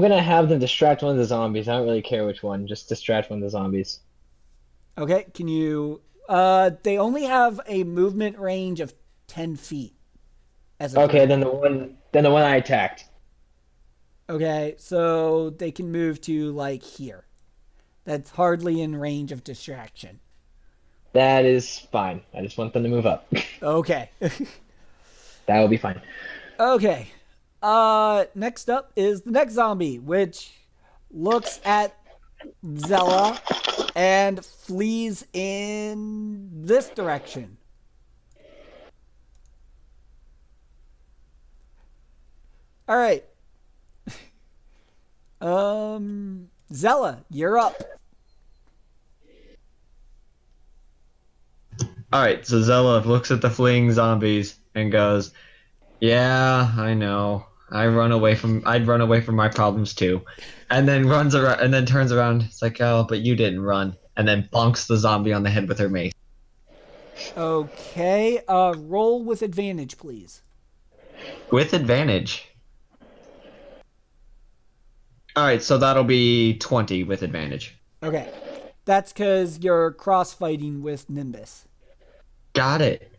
gonna have them distract one of the zombies. I don't really care which one. Just distract one of the zombies. Okay, can you... they only have a movement range of 10 feet. Okay, then the one I attacked. Okay, so they can move to, like, here. That's hardly in range of distraction. That is fine. I just want them to move up. Okay. That will be fine. Okay. Next up is the next zombie, which looks at Zella and flees in this direction. All right. Zella, you're up. All right, so Zella looks at the fleeing zombies and goes, "Yeah, I know. I'd run away from my problems too," and then runs around and then turns around. It's like, "Oh, but you didn't run," and then bonks the zombie on the head with her mace. Okay. Roll with advantage, please. With advantage. All right, so that'll be 20 with advantage. Okay. That's because you're cross-fighting with Nimbus. Got it.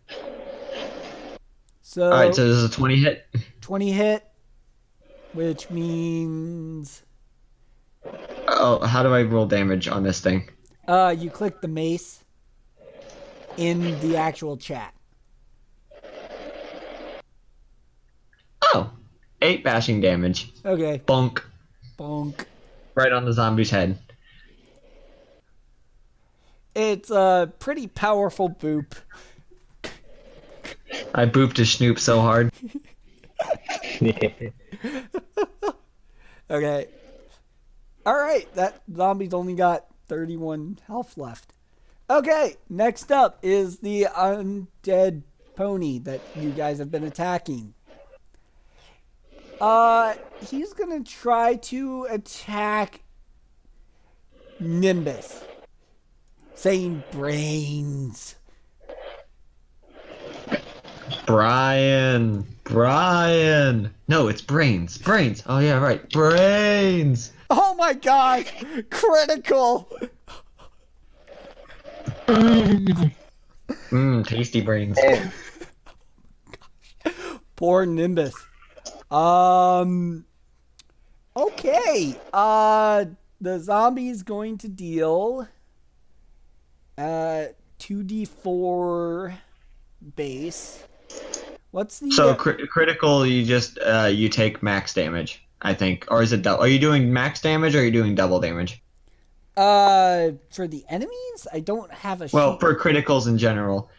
So, All right, so this is a 20 hit. 20 hit, which means Oh, how do I roll damage on this thing? you click the mace in the actual chat. Oh, 8 bashing damage. Okay. Bonk. Bonk. Right on the zombie's head. It's a pretty powerful boop. I booped his snoop so hard. Okay. All right. That zombie's only got 31 health left. Okay. Next up is the undead pony that you guys have been attacking. He's gonna try to attack Nimbus, saying brains. Brian. No, it's brains. Oh yeah, right. Brains. Oh my god! Critical! Tasty brains. Poor Nimbus. Okay. The zombie's going to deal 2d4 base. What's the So critical, you just you take max damage, I think, or is it double? Are you doing max damage or are you doing double damage? for the enemies? I don't have a Well, sheet. for criticals in general,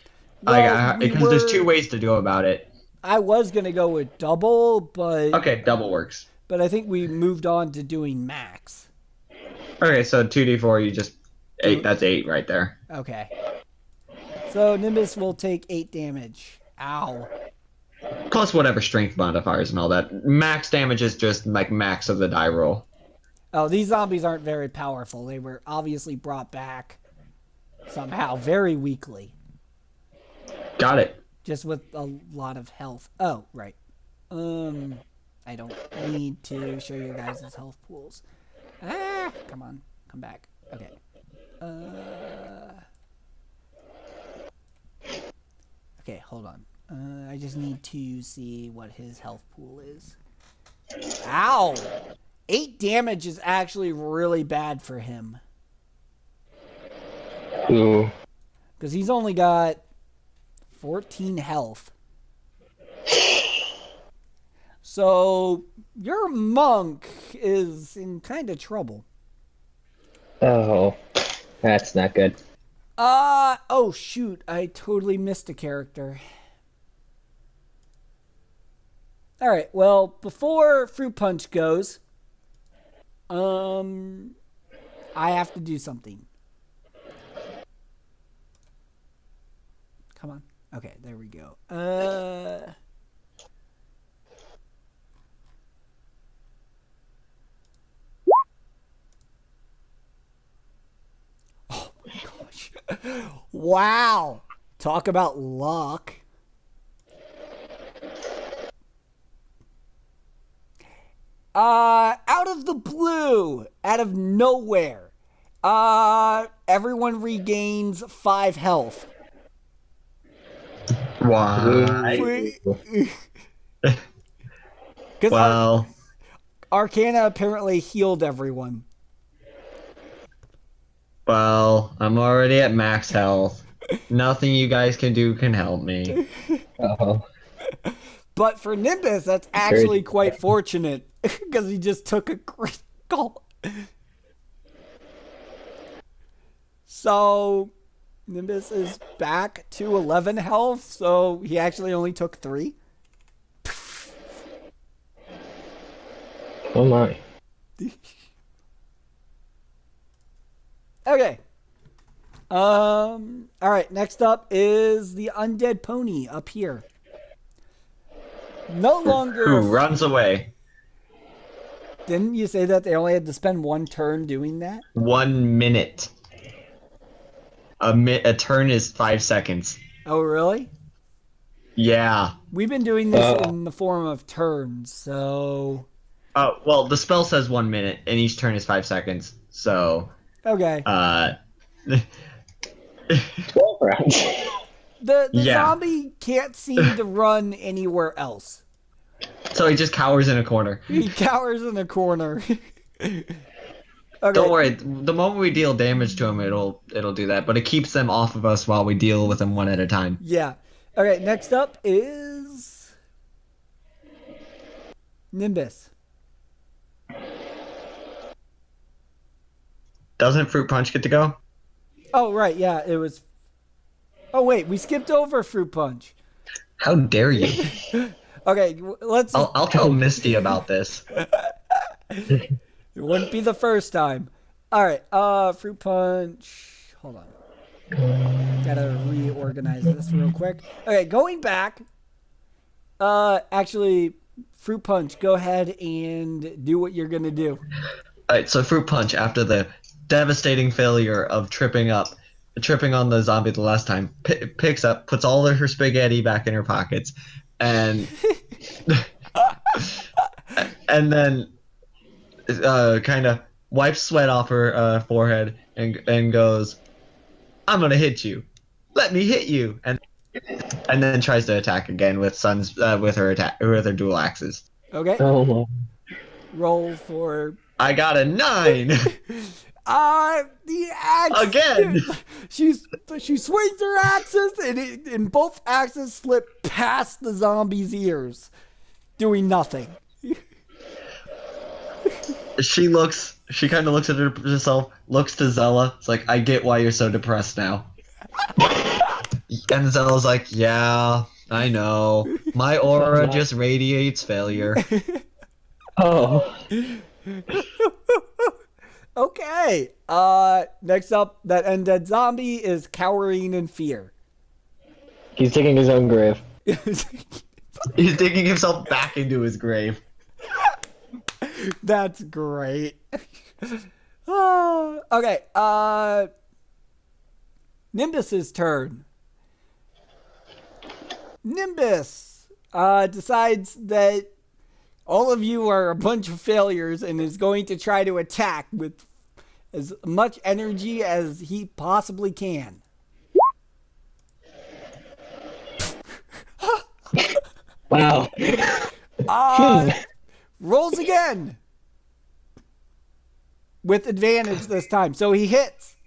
Well, because there's 2 ways to go about it. I was gonna go with double, but Okay, double works. but I think we moved on to doing max. Okay, so 2d4, you just 8. That's 8 right there. Okay. So Nimbus will take 8 damage. Ow. Plus whatever strength modifiers and all that. Max damage is just like max of the die roll. Oh, these zombies aren't very powerful. They were obviously brought back somehow very weakly. Got it. Just with a lot of health. Oh, right. I don't need to show you guys' health pools. Come on. Come back. Okay. Okay, hold on. I just need to see what his health pool is. Ow! 8 damage is actually really bad for him. Ooh. Because he's only got 14 health. So, your monk is in kind of trouble. Oh, that's not good. Oh shoot, I totally missed a character. Alright, well, before Fruit Punch goes, I have to do something. Come on. Okay, there we go. Oh my gosh. Wow. Talk about luck. Out of the blue, out of nowhere, everyone regains 5 health. Why? Because Well, Arcana apparently healed everyone. I'm already at max health. Nothing you guys can do can help me. Oh, But for Nimbus, that's very actually quite fortunate because he just took a critical. So Nimbus is back to 11 health, so he actually only took 3. oh my. Okay. All right, next up is the undead pony up here. No longer. Who runs away? Didn't you say that they only had to spend 1 turn doing that? 1 minute. A turn is 5 seconds. Oh, really? Yeah. We've been doing this in the form of turns, so. Oh, well, the spell says 1 minute, and each turn is 5 seconds. So, Okay. 12 rounds. The yeah. zombie can't seem to run anywhere else. So he just cowers in a corner. He cowers in a corner. Okay. Don't worry. The moment we deal damage to him, it'll do that. But it keeps them off of us while we deal with them one at a time. Yeah. Okay, next up is Nimbus. Doesn't Fruit Punch get to go? Oh, right, yeah, it was. Oh, wait, we skipped over Fruit Punch. How dare you? Okay, let's. I'll tell Misty about this. It wouldn't be the first time. Alright, Fruit Punch. Hold on. Gotta reorganize this real quick. Okay, going back. Actually, Fruit Punch, go ahead and do what you're gonna do. Alright, so Fruit Punch, after the devastating failure of tripping on the zombie the last time, picks up, puts all of her spaghetti back in her pockets, and and then kind of wipes sweat off her forehead and goes, "I'm gonna hit you. Let me hit you," and then tries to attack again with her dual axes. Okay, Oh my. roll for. I got a 9. The axe Again. She swings her axes and both axes slip past the zombie's ears, doing nothing. She kind of looks at herself, looks to Zella. It's like, I get why you're so depressed now. And Zella's like, yeah, I know. My aura just radiates failure. Oh. Okay. Next up, that undead zombie is cowering in fear. He's digging his own grave. He's digging himself back into his grave. That's great. Okay. Nimbus's turn. Nimbus decides that all of you are a bunch of failures and is going to try to attack with as much energy as he possibly can. Wow. Rolls again. With advantage this time. So he hits.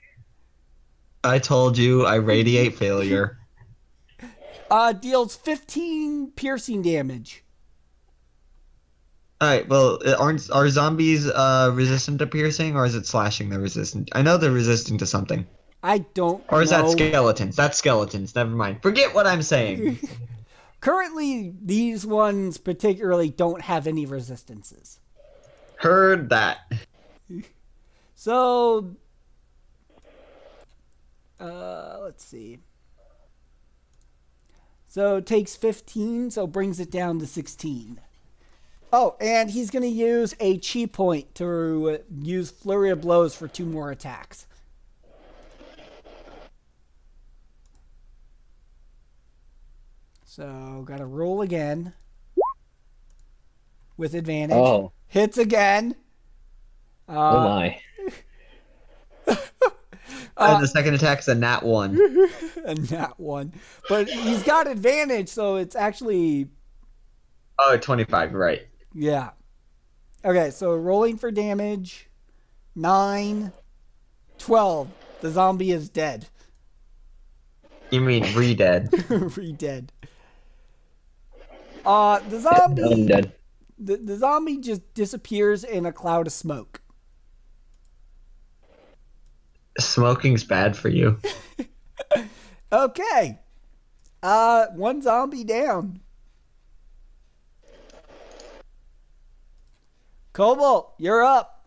I told you, I radiate failure. Deals 15 piercing damage. Alright, well, are zombies resistant to piercing, or is it slashing they're resistant? I know they're resistant to something. I don't Or is know. that skeletons? That's skeletons, never mind. Forget what I'm saying. Currently, these ones particularly don't have any resistances. Heard that. So, let's see. So it takes 15, so brings it down to 16. Oh, and he's going to use a chi point to use Flurry of Blows for 2 more attacks. So, got to roll again. With advantage. Oh. Hits again. Oh my. And the second attack's a nat 1. And that one. But he's got advantage, so it's actually... Oh, 25, right. Yeah. Okay, so rolling for damage. 9, 12. The zombie is dead. You mean re-dead. Re-dead. The zombie... I'm dead. The zombie just disappears in a cloud of smoke. Smoking's bad for you. Okay. One zombie down. Cobalt, you're up.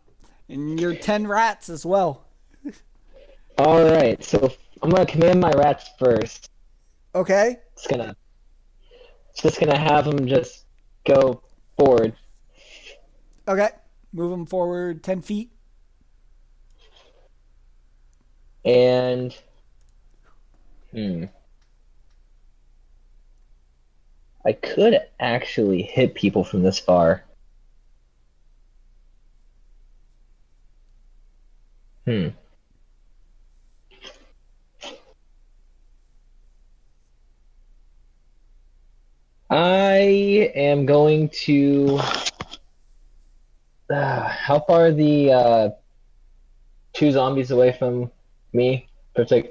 And you're 10 rats as well. All right, so I'm gonna command my rats first. Okay. It's just gonna have them just go forward. Okay. Move them forward 10 feet. And I could actually hit people from this far. I am going to. How far are the 2 zombies away from me,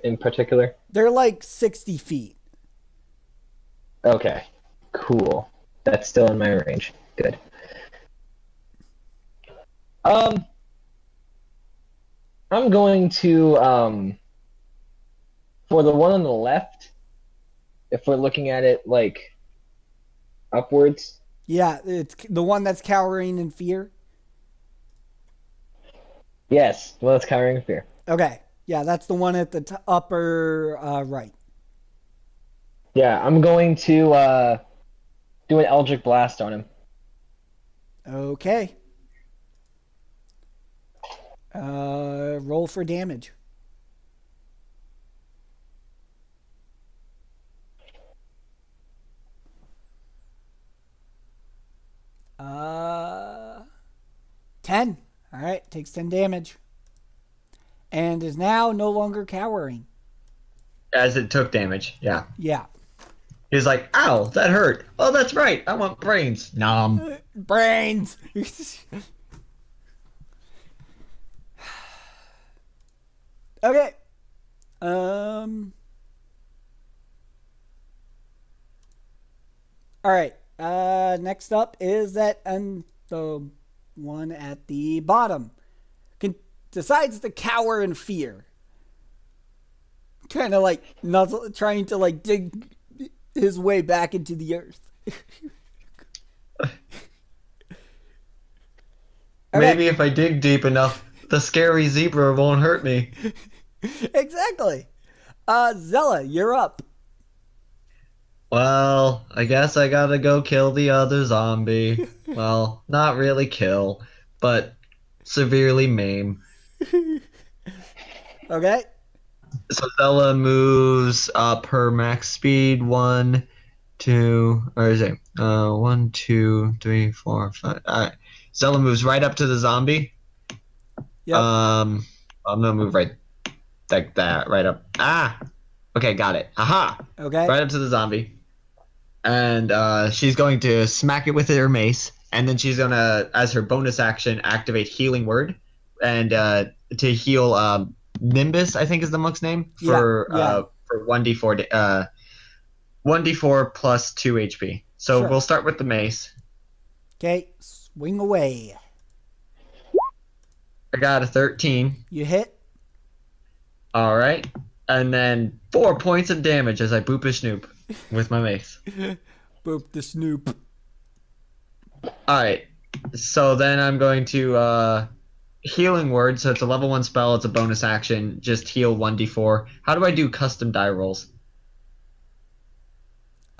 in particular? They're like 60 feet. Okay, cool. That's still in my range. Good. I'm going to for the one on the left, if we're looking at it like upwards. Yeah, it's the one that's cowering in fear. Yes, well, that's cowering in fear. Okay. Yeah, that's the one at the upper right. Yeah, I'm going to do an Eldritch Blast on him. Okay. Roll for damage. Uh, 10. All right, takes 10 damage. And is now no longer cowering. As it took damage, yeah. Yeah. He's like, ow, that hurt. Oh, that's right. I want brains. Nom. Brains. Okay. All right. Next up is that the one at the bottom decides to cower in fear. Kind of like nuzzle, trying to like dig his way back into the earth. Maybe if I dig deep enough, the scary zebra won't hurt me. Exactly. Zella, you're up. Well, I guess I gotta go kill the other zombie. Well, not really kill, but severely maim. Okay. So Zella moves up her max speed 1, 2, or is it 1, 2, 3, 4, 5. All right. Zella moves right up to the zombie. Yep. I'm gonna move right like that, right up. Okay, got it. Aha. Okay. Right up to the zombie, and she's going to smack it with her mace, and then she's gonna, as her bonus action, activate Healing Word, and to heal Nimbus, I think is the monk's name, for 1d4 1d4 plus 2 HP. So Sure. we'll start with the mace. Okay, swing away. I got a 13. You hit. All right, and then 4 points of damage as I boop a snoop with my mace. Boop the snoop. All right, so then I'm going to Healing Word. So it's a level 1 spell. It's a bonus action. Just heal 1d4. How do I do custom die rolls?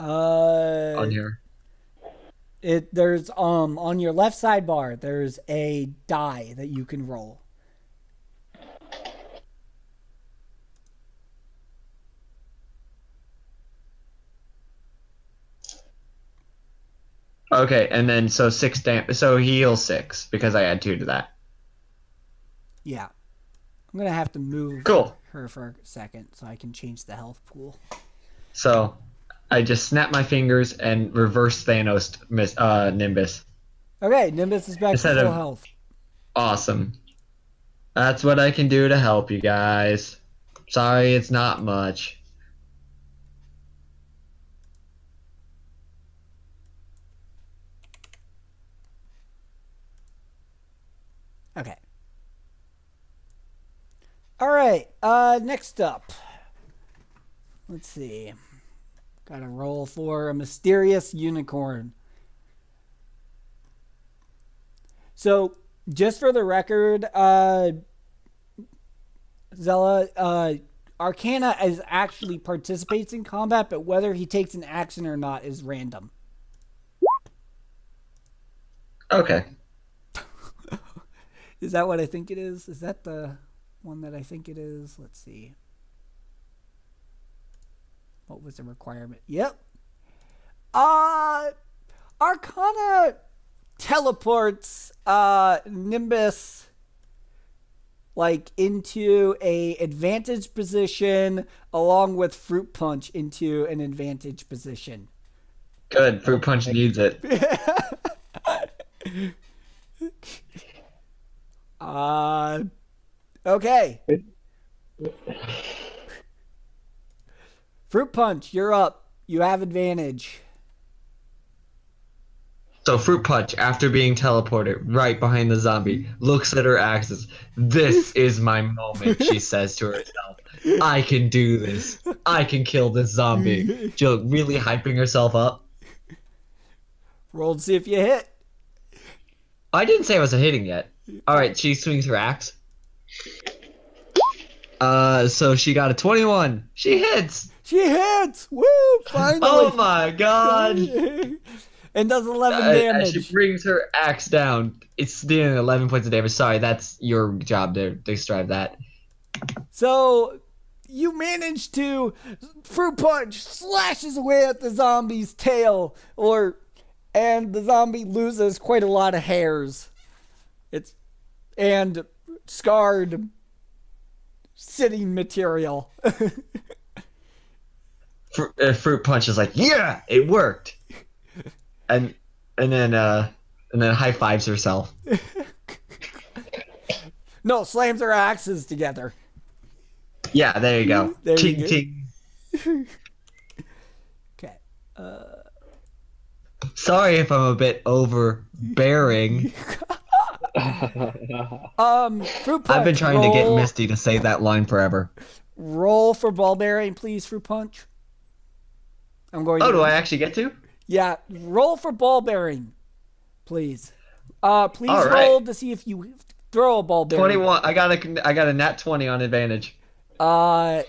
Uh, on here? there's on your left sidebar. There's a die that you can roll. Okay, and then so 6 so he heals 6 because I add 2 to that. Yeah, I'm gonna have to move Cool. her for a second so I can change the health pool. So I just snap my fingers and reverse Thanos Nimbus Okay, Nimbus is back to instead full of health. awesome. That's what I can do to help you guys. Sorry, it's not much. Okay. All right. Next up, let's see. Got to roll for a mysterious unicorn. So, just for the record, Zella, Arcana actually participates in combat, but whether he takes an action or not is random. Okay. Is that what I think it is? Is that the one that I think it is? Let's see. What was the requirement? Yep. Arcana teleports Nimbus like into a advantage position along with Fruit Punch into an advantage position. Good. Fruit Punch needs it. Okay. Fruit Punch, you're up. You have advantage. So Fruit Punch, after being teleported right behind the zombie, looks at her axes. This is my moment, she says to herself. I can do this. I can kill this zombie. She's really hyping herself up. Roll to see if you hit. I didn't say I wasn't hitting yet. Alright, she swings her axe. So she got a 21. She hits! She hits! Woo! Finally! Oh my god! And does 11 As damage. she brings her axe down, it's dealing 11 points of damage. Sorry, that's your job to describe that. So, you manage to... Fruit Punch slashes away at the zombie's tail, and the zombie loses quite a lot of hairs. And scarred sitting material. Fruit Punch is like, yeah, it worked, and then high fives herself. No, slams her axes together. Yeah, there you go. There Ching you go. ching. Okay. Sorry if I'm a bit overbearing. Fruit Punch. I've been trying to get Misty to say that line forever. Roll for ball bearing, please, Fruit Punch. I'm going. Oh, do I actually get to? Yeah, roll for ball bearing, please. Please All right. roll to see if you throw a ball bearing. 21. I got a nat 20 on advantage. So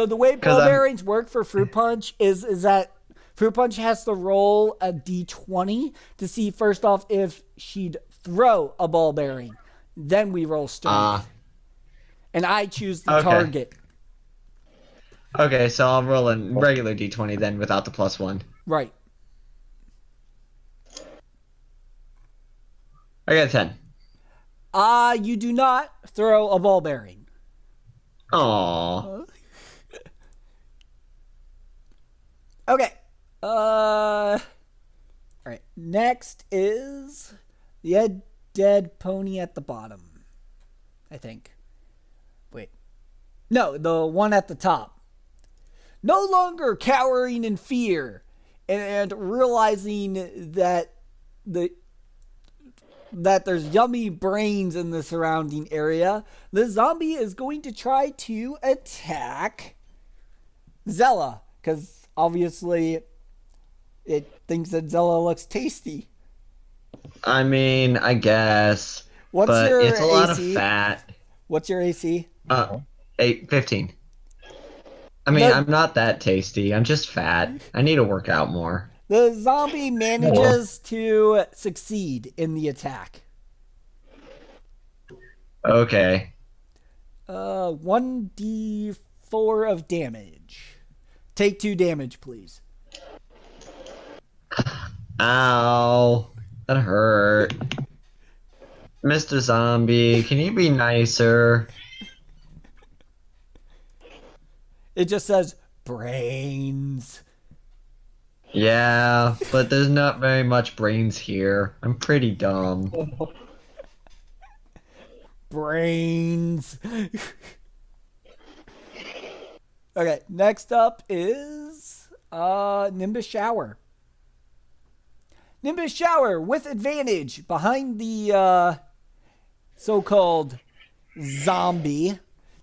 the way 'Cause ball I'm- bearings work for Fruit Punch is that Fruit Punch has to roll a d20 to see first off if she'd throw a ball bearing. Then we roll strength. And I choose the Okay. target. Okay, so I'll roll a regular d20 then without the +1. Right. I got a 10. You do not throw a ball bearing. Aww. Okay. All right. Next is the dead pony at the bottom. I think. Wait. No, the one at the top. No longer cowering in fear and realizing that there's yummy brains in the surrounding area, the zombie is going to try to attack Zella, because obviously it thinks that Zella looks tasty. I mean, I guess. What's but your it's a lot AC? of fat. What's your AC? 15. I mean, The I'm not that tasty. I'm just fat. I need to work out more. the zombie well. manages to succeed in the attack. Okay. 1d4 of damage. Take 2 damage, please. Ow. That hurt. Mr. Zombie, can you be nicer? It just says brains. Yeah, but there's not very much brains here. I'm pretty dumb. Brains. Okay, next up is Nimbus Shower. Nimbus Shower with advantage behind the so-called zombie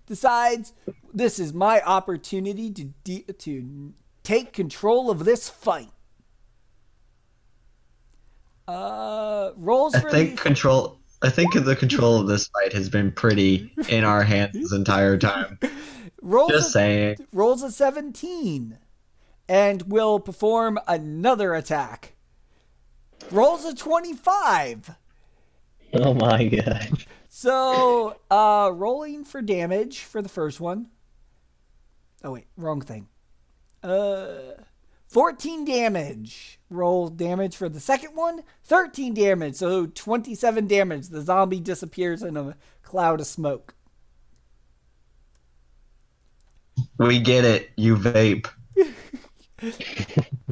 decides this is my opportunity to take control of this fight. Rolls I for think the control. I think the control of this fight has been pretty in our hands this entire time. rolls Just a saying. rolls a 17 and will perform another attack. Rolls a 25. Oh my god. So, rolling for damage for the first one. Oh wait, wrong thing. 14 damage. Roll damage for the second one. 13 damage. So 27 damage. The zombie disappears in a cloud of smoke. We get it. You vape.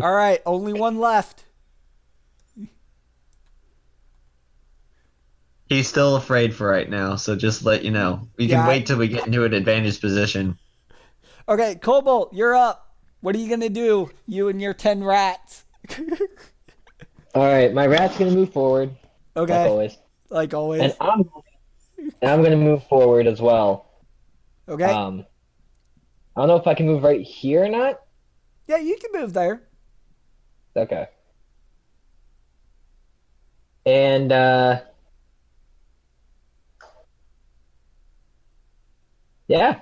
All right, only one left. He's still afraid for right now, so just let you know. We can Yeah. wait till we get into an advantage position. Okay, Cobalt, you're up. What are you gonna do? You and your 10 rats. Alright, my rat's gonna move forward, like Okay, always. like always. And I'm gonna move forward as well. Okay. I don't know if I can move right here or not. Yeah, you can move there. Okay. And yeah.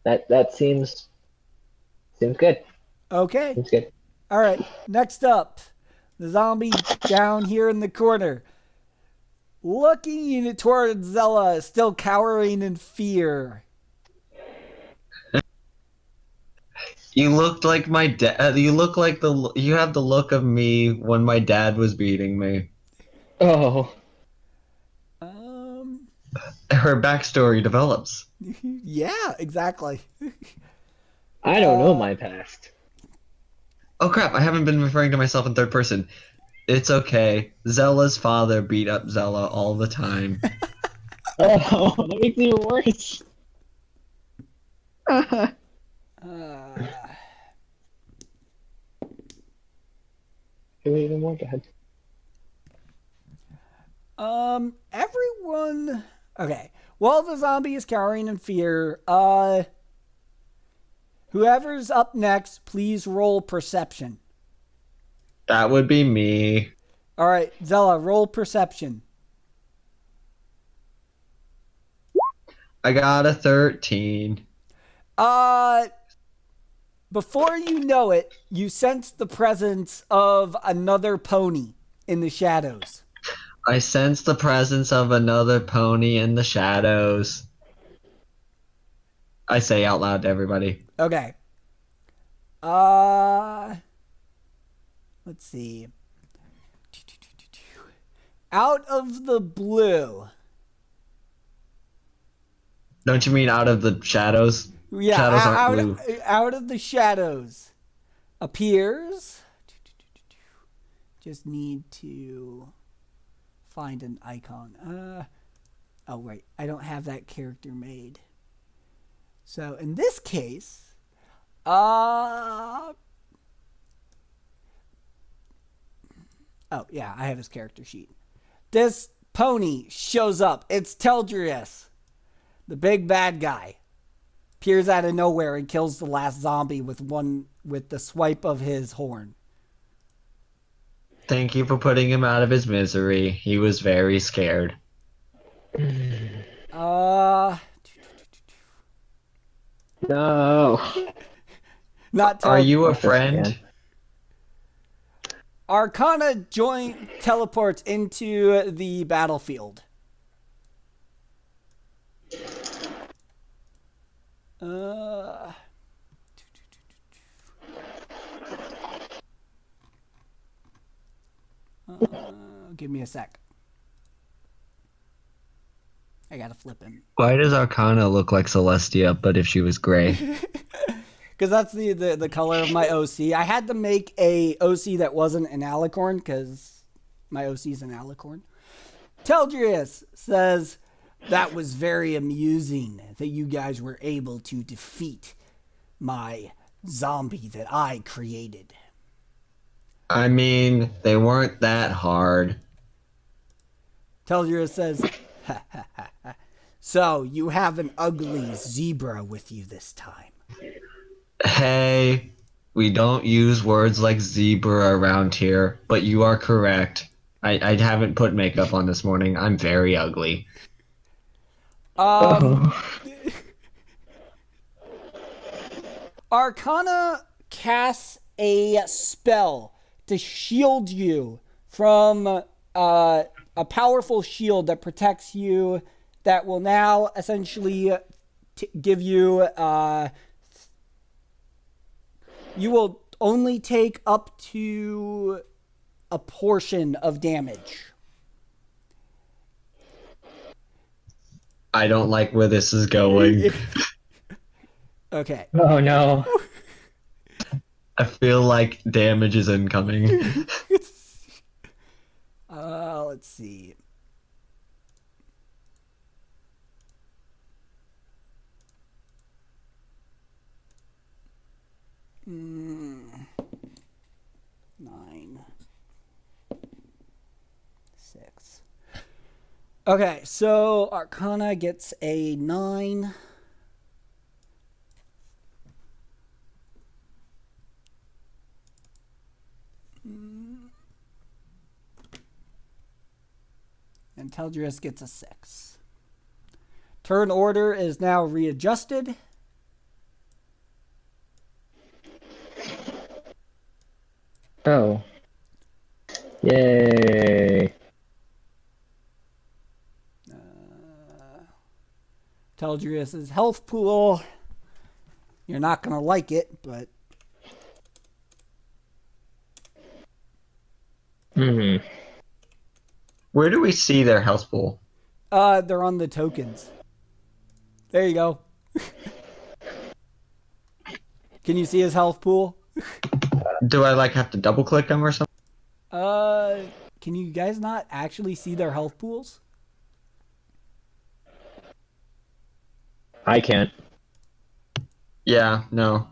That seems good. Okay. Seems good. All right. Next up, the zombie down here in the corner, looking towards Zella, still cowering in fear. You looked like my dad. You look like the. You have the look of me when my dad was beating me. Oh. Um. Her backstory develops. Yeah. Exactly. I don't know my past. Oh crap! I haven't been referring to myself in third person. It's okay. Zella's father beat up Zella all the time. Oh, that makes it even worse. Can we even more? Go ahead. Everyone. Okay. While the zombie is cowering in fear, whoever's up next, please roll perception. That would be me. All right, Zella, roll perception. I got a 13. Before you know it, you sense the presence of another pony in the shadows. I sense the presence of another pony in the shadows. I say out loud to everybody. Okay. Let's see. Out of the blue. Don't you mean out of the shadows? Yeah, Shadows aren't blue. out of the shadows appears. Just need to find an icon. Oh wait, I don't have that character made. So in this case, oh yeah, I have his character sheet. This pony shows up. It's Teldrius, the big bad guy. Appears out of nowhere and kills the last zombie with the swipe of his horn. Thank you for putting him out of his misery. He was very scared. No. Not Are you a Not this friend? again. Arcana teleports into the battlefield. Uh, give me a sec. I gotta flip him. Why does Arcana look like Celestia, but if she was gray? Because that's the color of my OC. I had to make a OC that wasn't an alicorn because my OC is an alicorn. Teldrius says, that was very amusing that you guys were able to defeat my zombie that I created. I mean, they weren't that hard. Teldrius says, ha ha ha ha. So you have an ugly zebra with you this time. Hey, we don't use words like zebra around here, but you are correct. I haven't put makeup on this morning. I'm very ugly. Oh. Arcana casts a spell to shield you from a powerful shield that protects you, that will now essentially give you you will only take up to a portion of damage. I don't like where this is going. Okay. Oh no. I feel like damage is incoming. Let's see. Nine. 6. Okay, so Arcana gets a 9. And Teldrius gets a 6. Turn order is now readjusted. Oh. Yay. Teldrius' health pool. You're not going to like it, but Hmm. Where do we see their health pool? they're on the tokens. There you go. Can you see his health pool? Do I like have to double click them or something? Can you guys not actually see their health pools? I can't. Yeah, no.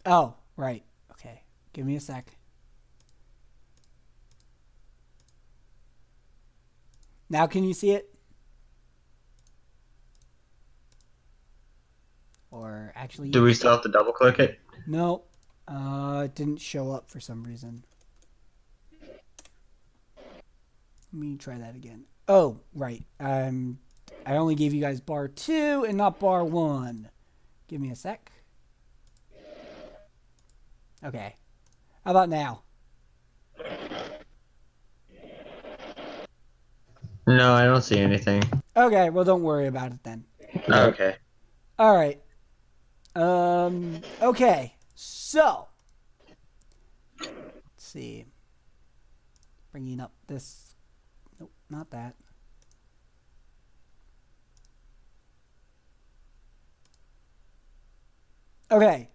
Oh, right. Okay. Give me a sec. Now can you see it? Or actually, Do we still have to double click it? no. It didn't show up for some reason. Let me try that again. Oh, right. I only gave you guys bar 2 and not bar 1. Give me a sec. Okay. How about now? No, I don't see anything. Okay, well don't worry about it then. Okay. All right. Okay. So, let's see. Bringing up this. Nope, not that. Okay.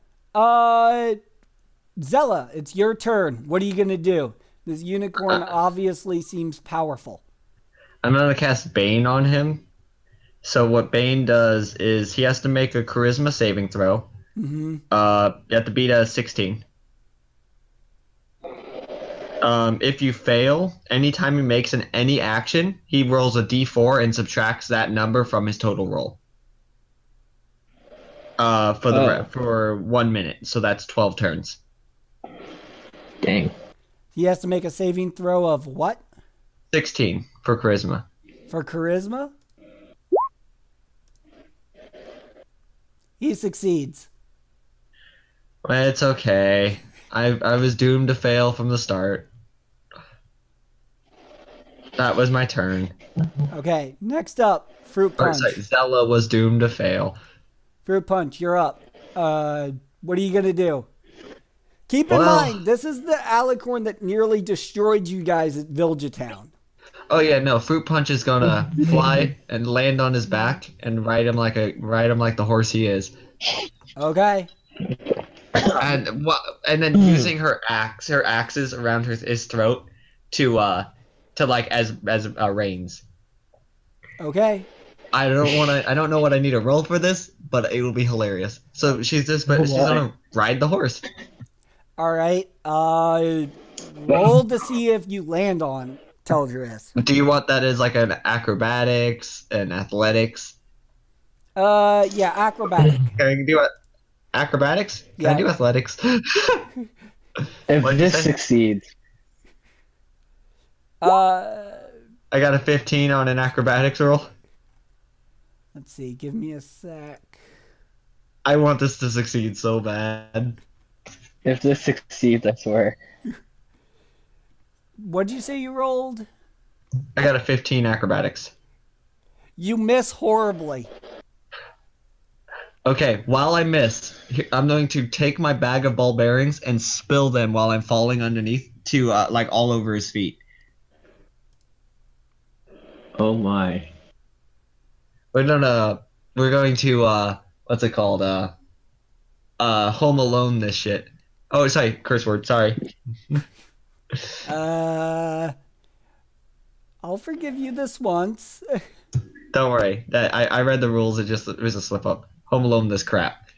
Zella, it's your turn. What are you gonna do? This unicorn obviously seems powerful. I'm gonna cast Bane on him. So what Bane does is he has to make a charisma saving throw. Mm-hmm. You have to beat a 16. If you fail, anytime he makes any action, he rolls a d4 and subtracts that number from his total roll. Oh, For 1 minute, so that's 12 turns. dang. He has to make a saving throw of what? 16 for charisma. For charisma? He succeeds. Well, it's okay. I was doomed to fail from the start. That was my turn. Okay, next up, Fruit Or sorry, Punch. Zella was doomed to fail. Fruit Punch, you're up. What are you gonna do? Keep in Well, mind, this is the alicorn that nearly destroyed you guys at Villagetown. oh yeah, no. Fruit Punch is gonna fly and land on his back and ride him like the horse he is. Okay. And then using her axes around his throat to like as reins. Okay. I don't know what I need to roll for this, but it will be hilarious. So she's Oh gonna ride the horse. All right. Roll to see if you land on Teldris. Do you want that as like an acrobatics and athletics? Yeah, acrobatic. Can I do it? Acrobatics? Can I Yeah. do athletics? If What'd you this say? succeeds, Uh, I got a 15 on an acrobatics roll. let's see. Give me a sec. I want this to succeed so bad. if this succeeds, I swear. What'd you say you rolled? I got a 15 acrobatics. You miss horribly. Okay, while I miss, I'm going to take my bag of ball bearings and spill them while I'm falling underneath to like all over his feet. Oh my. We're going to what's it called? Home Alone this shit. Oh, sorry, curse word. Sorry. Uh, I'll forgive you this once. Don't worry. That I read the rules. It was a slip up. Home Alone this crap.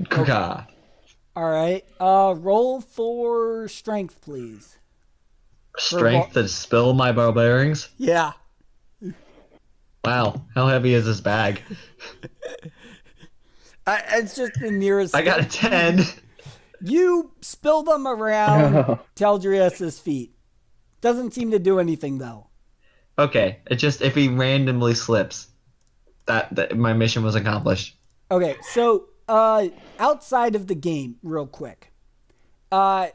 Caca. All right. Roll for strength, please. Strength to spill my ball bearings. Yeah. Wow, how heavy is this bag? It's just the nearest. I got a 10. You spill them around Oh. Teldrius's feet. Doesn't seem to do anything though. Okay, it just if he randomly slips, that my mission was accomplished. Okay, so outside of the game, real quick, can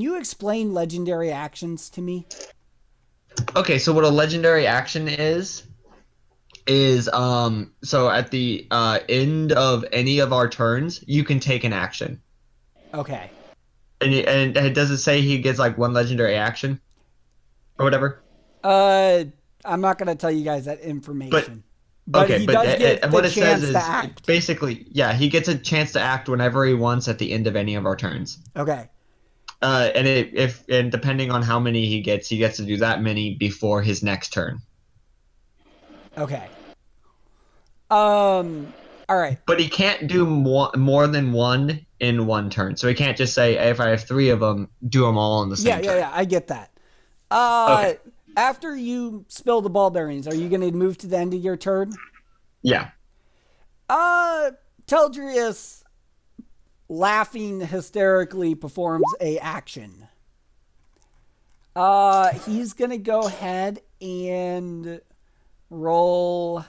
you explain legendary actions to me? Okay, so what a legendary action is so at the end of any of our turns, you can take an action. Okay. And it does it say he gets like one legendary action or whatever? I'm not gonna tell you guys that information. Okay, he but does get what the it says chance is to act. basically, yeah, he gets a chance to act whenever he wants at the end of any of our turns. Okay. And depending on how many he gets to do that many before his next turn. Okay. All right. But he can't do more than one in one turn. So he can't just say, if I have 3 of them, do them all in the same turn. Yeah. I get that. Okay. After you spill the ball bearings, are you gonna move to the end of your turn? Yeah. Teldrius, laughing hysterically, performs a action. He's gonna go ahead and roll.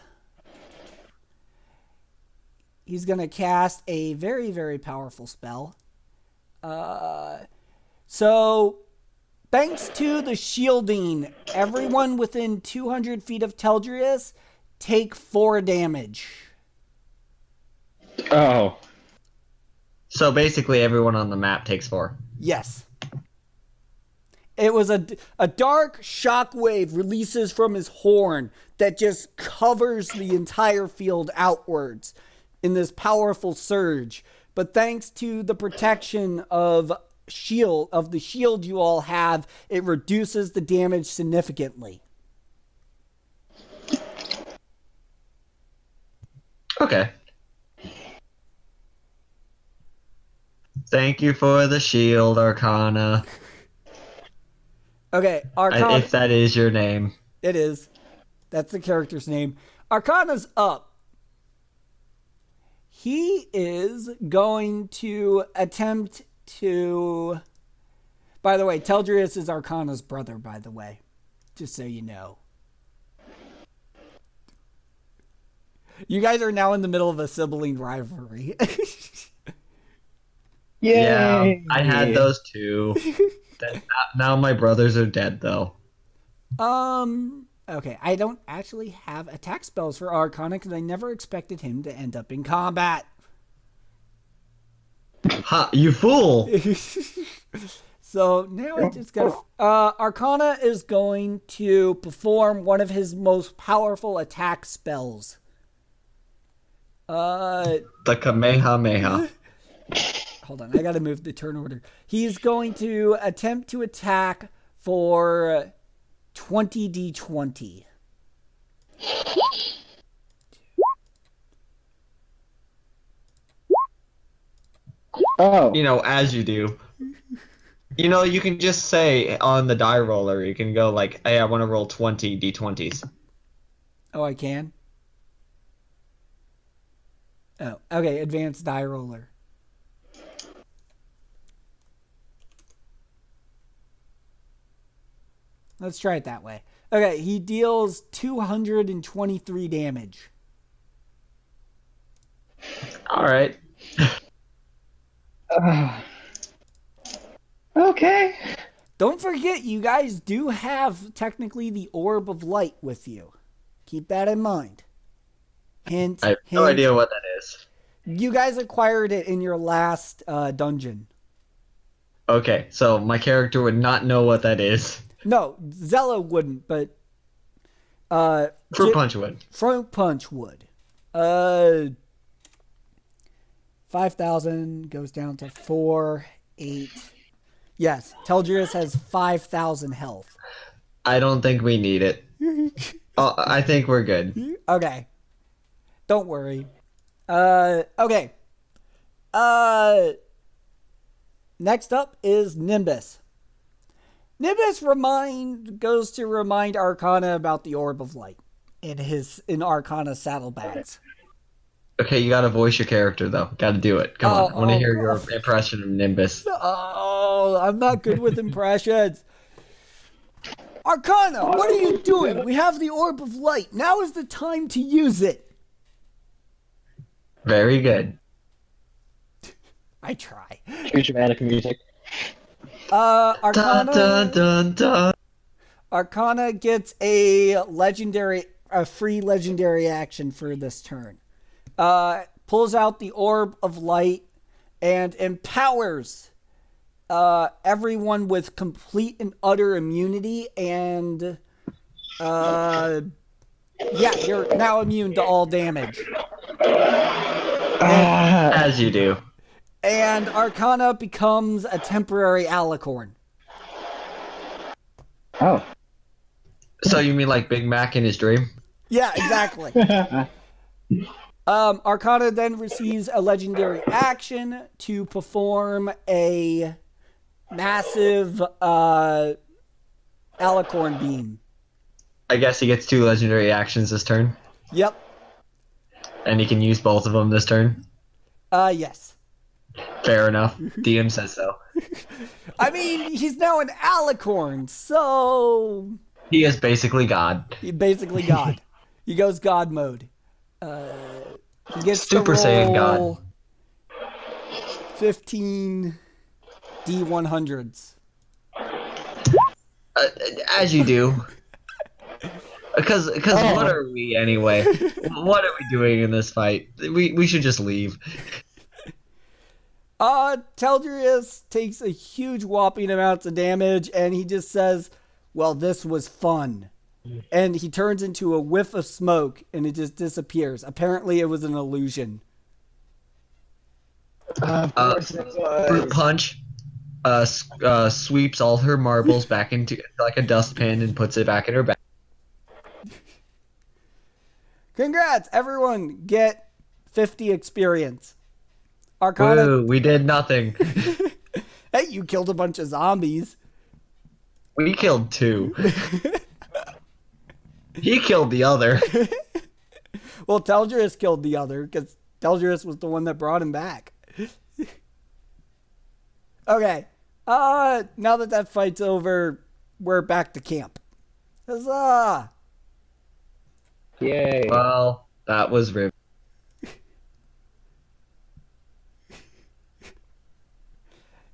He's gonna cast a very, very powerful spell. So thanks to the shielding, everyone within 200 feet of Teldrius take 4 damage. Oh. So basically, everyone on the map takes 4. Yes. It was a dark shockwave releases from his horn that just covers the entire field outwards in this powerful surge. But thanks to the protection of the shield you all have, it reduces the damage significantly. Okay. Thank you for the shield, Arcana. Okay, Arcana. If that is your name. It is. That's the character's name. Arcana's up. He is going to attempt to. By the way, Teldrius is Arcana's brother, by the way. Just so you know. You guys are now in the middle of a sibling rivalry. Yay! Yeah, I had those too. Now my brothers are dead, though. Okay, I don't actually have attack spells for Arcana because I never expected him to end up in combat. Ha, you fool! So now I just got Arcana is going to perform one of his most powerful attack spells. The Kamehameha. Hold on, I gotta move the turn order. He's going to attempt to attack for 20d20. Oh, You know, as you do. You know, you can just say on the die roller, you can go like, hey, I want to roll 20 d20s. Oh, I can? Oh, okay, advanced die roller. Let's try it that way. Okay, he deals 223 damage. All right. okay. Don't forget, you guys do have technically the Orb of Light with you. Keep that in mind. Hint, I have no hint. idea what that is. You guys acquired it in your last dungeon. Okay, so my character would not know what that is. No, Zella wouldn't, but Fruit Punch would. Fruit Punch would. 5,000 goes down to 4, 8. Yes, Teldrius has 5,000 health. I don't think we need it. I think we're good. Okay. Don't worry. Okay. Next up is Nimbus. Nimbus goes to remind Arcana about the Orb of Light in Arcana's saddlebags. Okay, you gotta voice your character, though. Gotta do it. Come on. I want to hear your impression of Nimbus. Oh, I'm not good with impressions. Arcana, what are you doing? We have the Orb of Light. Now is the time to use it. Very good. I try. Too dramatic music. Arcana. Dun, dun, dun. Arcana gets a free legendary action for this turn. Pulls out the Orb of Light and empowers everyone with complete and utter immunity, and you're now immune to all damage. As you do. And Arcana becomes a temporary alicorn. Oh. So you mean like Big Mac in his dream? Yeah, exactly. Arcana then receives a legendary action to perform a massive alicorn beam. I guess he gets 2 legendary actions this turn. Yep. And he can use both of them this turn. Yes. Fair enough. DM says so. I mean, he's now an alicorn, so He is basically God. he's basically God. He goes God mode. He gets Super to Saiyan roll God. 15 D100s. As you do. Because what are we anyway? What are we doing in this fight? We should just leave. Teldrius takes a huge whopping amounts of damage, and he just says, well, this was fun. And he turns into a whiff of smoke, and it just disappears. Apparently, it was an illusion. Of course it was. Fruit Punch sweeps all her marbles back into like a dustpan and puts it back in her bag. Congrats, everyone get 50 experience. Arcana. Woo, we did nothing. Hey, you killed a bunch of zombies. We killed 2. He killed the other. Well, Telgerus killed the other because Telgerus was the one that brought him back. Okay. Now that fight's over, we're back to camp. Huzzah! Yay. Well, that was riveting.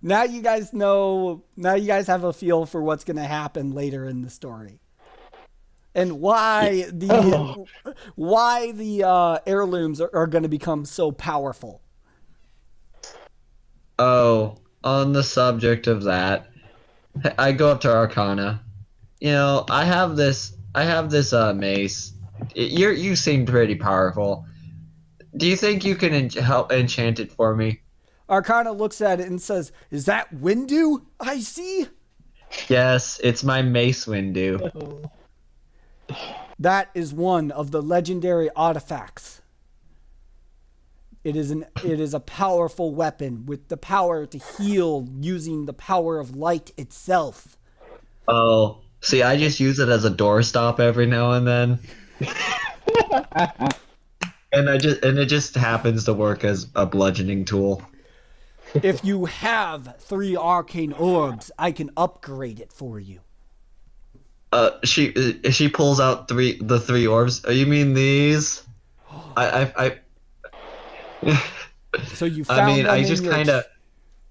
Now you guys know. Now you guys have a feel for what's going to happen later in the story, and why the heirlooms are going to become so powerful. Oh, on the subject of that, I go up to Arcana. You know, I have this mace. You seem pretty powerful. Do you think you can help enchant it for me? Arcana looks at it and says, "Is that Windu I see?" Yes, it's my mace Windu. That is one of the legendary artifacts. It is a powerful weapon with the power to heal using the power of light itself. Oh, see, I just use it as a doorstop every now and then. And it just happens to work as a bludgeoning tool. If you have 3 arcane orbs, I can upgrade it for you. She pulls out the 3 orbs. Oh, you mean these? I So you found I mean, them I in just your kind of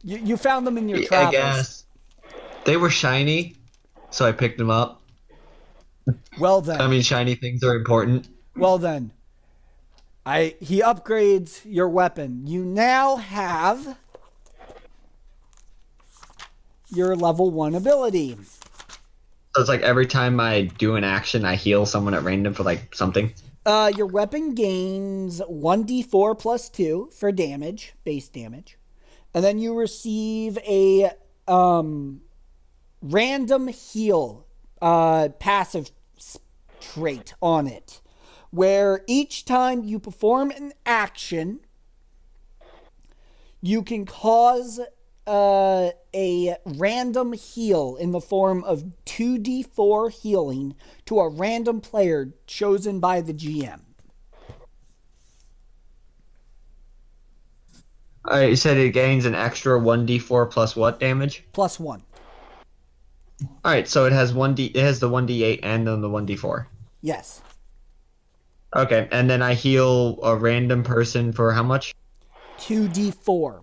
you found them in your I travels. guess they were shiny, so I picked them up. Well then. I mean, shiny things are important. Well then. He upgrades your weapon. You now have your level 1 ability. So it's like every time I do an action, I heal someone at random for like something. Your weapon gains 1d4 plus 2 for damage, base damage. And then you receive a random heal passive trait on it, where each time you perform an action, you can cause a random heal in the form of 2d4 healing to a random player chosen by the GM. Alright, you said it gains an extra 1d4 plus what damage? Plus 1. Alright, so it has it has the 1d8 and then the 1d4. Yes. Okay, and then I heal a random person for how much? 2d4.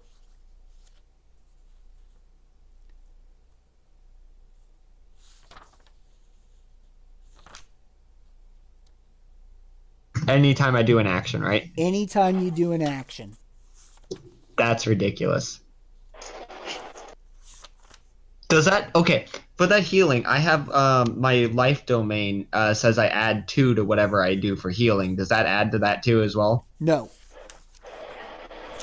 Anytime I do an action, right? Anytime you do an action. That's ridiculous. Does that okay? For that healing, I have my life domain says I add 2 to whatever I do for healing. Does that add to that too as well? No.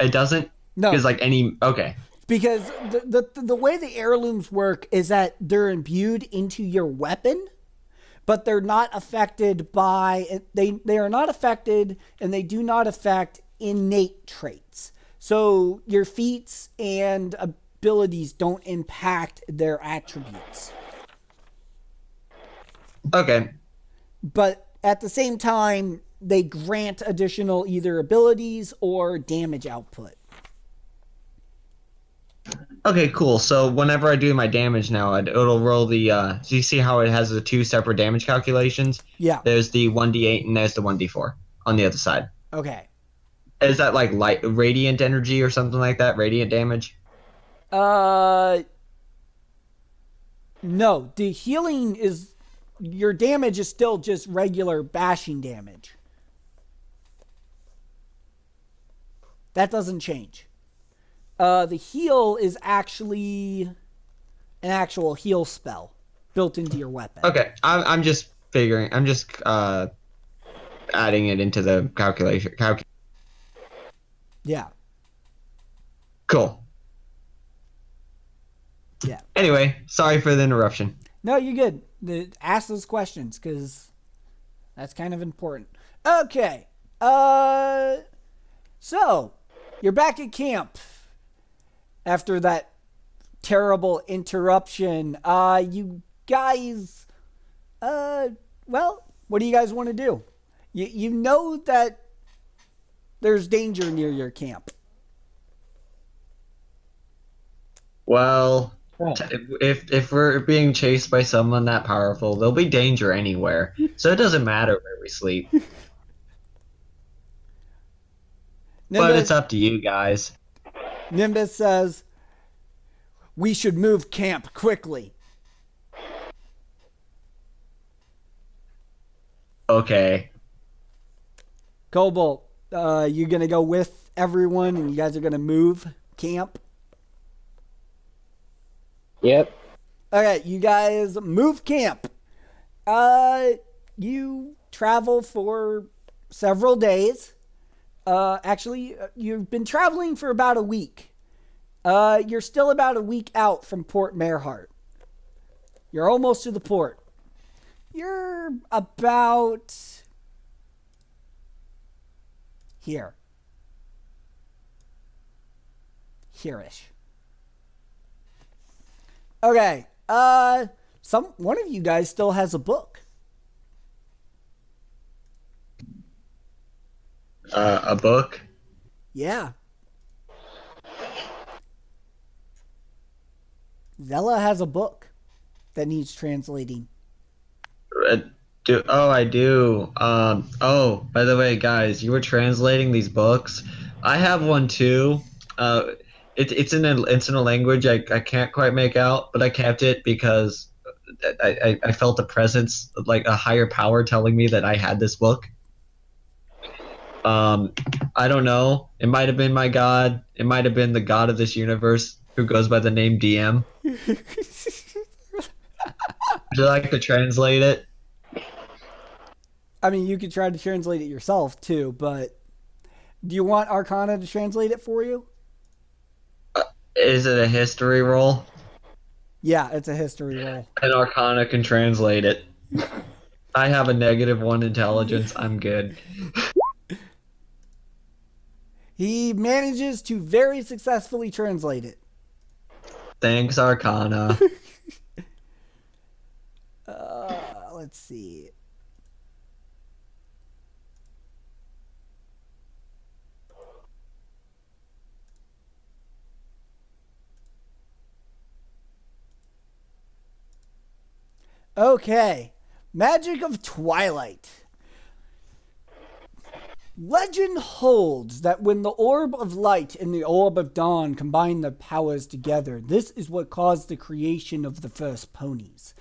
It doesn't. No. Because like any okay. Because the way the heirlooms work is that they're imbued into your weapon, but they're not affected by they are not affected, and they do not affect innate traits. So your feats and abilities don't impact their attributes. Okay. But at the same time, they grant additional either abilities or damage output. Okay, cool. So whenever I do my damage now, it'll roll the. So you see how it has the 2 separate damage calculations? Yeah. There's the 1d8 and there's the 1d4 on the other side. Okay. Is that like light radiant energy or something like that? Radiant damage? No. The healing is your damage is still just regular bashing damage. That doesn't change. The heal is actually an actual heal spell built into your weapon. Okay, I'm just figuring. I'm just adding it into the calculation. Yeah. Cool. Yeah. Anyway, sorry for the interruption. No, you're good. Ask those questions because that's kind of important. Okay. So you're back at camp after that terrible interruption. You guys, well, what do you guys want to do? You know that there's danger near your camp. Well, Oh. if we're being chased by someone that powerful, there'll be danger anywhere. So it doesn't matter where we sleep. But it's up to you guys. Nimbus says, we should move camp quickly. Okay. Cobalt, you going to go with everyone and you guys are going to move camp? Yep. Okay, you guys move camp. You travel for several days. Actually, you've been traveling for about a week. You're still about a week out from Port Merhart. You're almost to the port. You're about here. Here-ish. Okay. One of you guys still has a book. A book? Yeah. Zella has a book that needs translating. I do. By the way, guys, you were translating these books. I have one too. It's in a language I can't quite make out, but I kept it because I felt a presence, like a higher power telling me that I had this book. I don't know. It might have been my god. It might have been the god of this universe who goes by the name DM. Would you like to translate it? I mean, you could try to translate it yourself too, but do you want Arcana to translate it for you? Is it a history roll? Yeah, it's a history roll. And Arcana can translate it. I have a -1 intelligence. I'm good. He manages to very successfully translate it. Thanks, Arcana. Let's see. Okay. Magic of Twilight. Legend holds that when the Orb of Light and the Orb of Dawn combine their powers together, this is what caused the creation of the first ponies.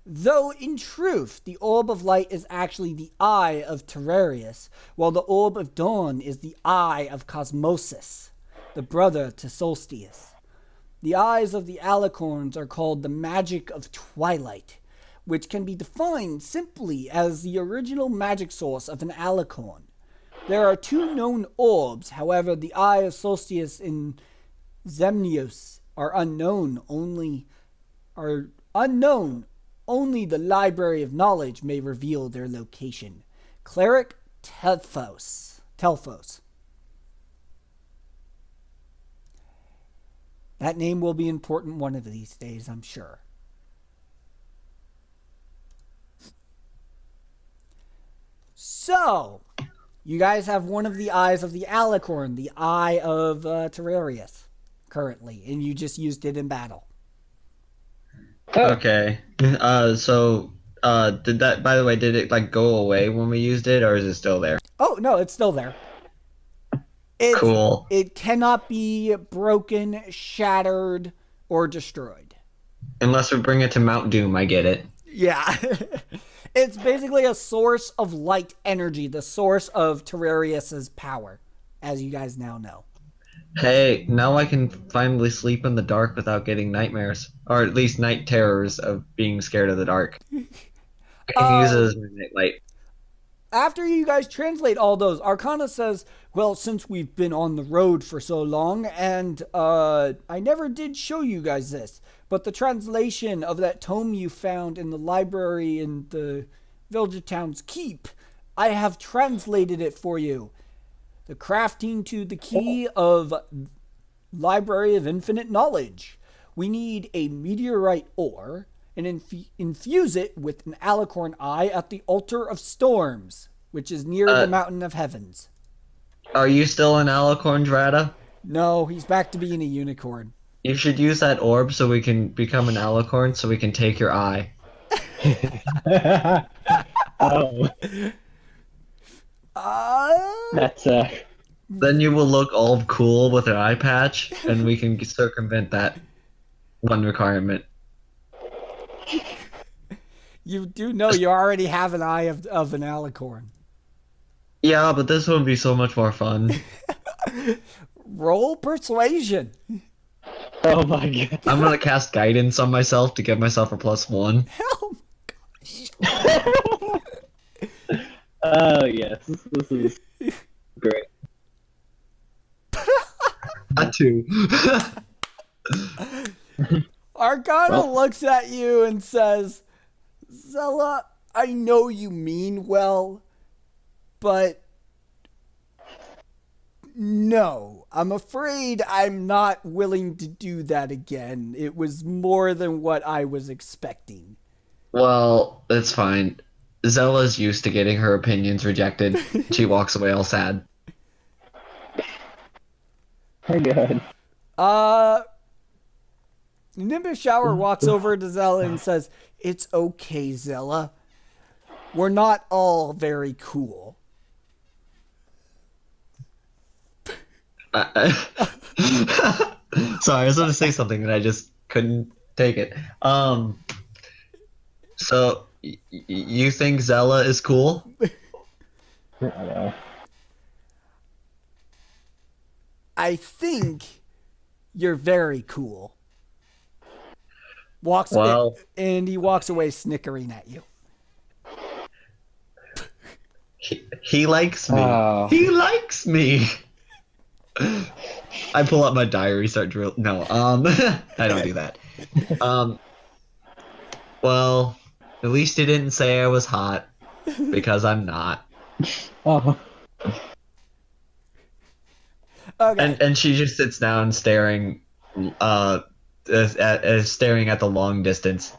Though, in truth, the Orb of Light is actually the eye of Terrarius, while the Orb of Dawn is the eye of Cosmosis, the brother to Solstice. The eyes of the alicorns are called the magic of Twilight, which can be defined simply as the original magic source of an alicorn. There are two known orbs, however, the eye of Solstice and Zemnios are unknown. Only the Library of Knowledge may reveal their location. Cleric Telphos. That name will be important one of these days, I'm sure. So, you guys have one of the eyes of the alicorn, the eye of Terrarius, currently, and you just used it in battle. Okay. Did that, by the way, did it like go away when we used it, or is it still there? Oh, no, it's still there. Cool. It cannot be broken, shattered, or destroyed. Unless we bring it to Mount Doom, I get it. Yeah. It's basically a source of light energy, the source of Terrarius's power, as you guys now know. Hey, now I can finally sleep in the dark without getting nightmares, or at least night terrors of being scared of the dark. I can use it as my nightlight. After you guys translate all those, Arcana says, well, since we've been on the road for so long, and I never did show you guys this, but the translation of that tome you found in the library in the Villager Town's Keep, I have translated it for you. The crafting to the key of Library of Infinite Knowledge. We need a meteorite ore, and infuse it with an alicorn eye at the altar of storms, which is near the mountain of heavens. Are you still an alicorn, Drata? No, he's back to being a unicorn. You should use that orb so we can become an alicorn so we can take your eye. Oh, that's Then you will look all cool with an eye patch, and we can circumvent that one requirement. You do know you already have an eye of an alicorn. Yeah, but this would be so much more fun. Roll persuasion. oh my god. I'm gonna cast guidance on myself to give myself a +1. Hell, Oh yes, this is great. A 2. Arcana looks at you and says, Zella, I know you mean well, but no, I'm afraid I'm not willing to do that again. It was more than what I was expecting. Well, it's fine. Zella's used to getting her opinions rejected. She walks away all sad. Oh god. Nimbus Shower walks over to Zella and says, It's okay, Zella. We're not all very cool. Sorry, I was going to say something and I just couldn't take it. So you think Zella is cool? I know. I think you're very cool. And he walks away snickering at you. He likes me. Oh. He likes me. I pull out my diary, start drill. No, I don't do that. Well, at least he didn't say I was hot, because I'm not. Oh. Okay. And she just sits down staring, staring at the long distance.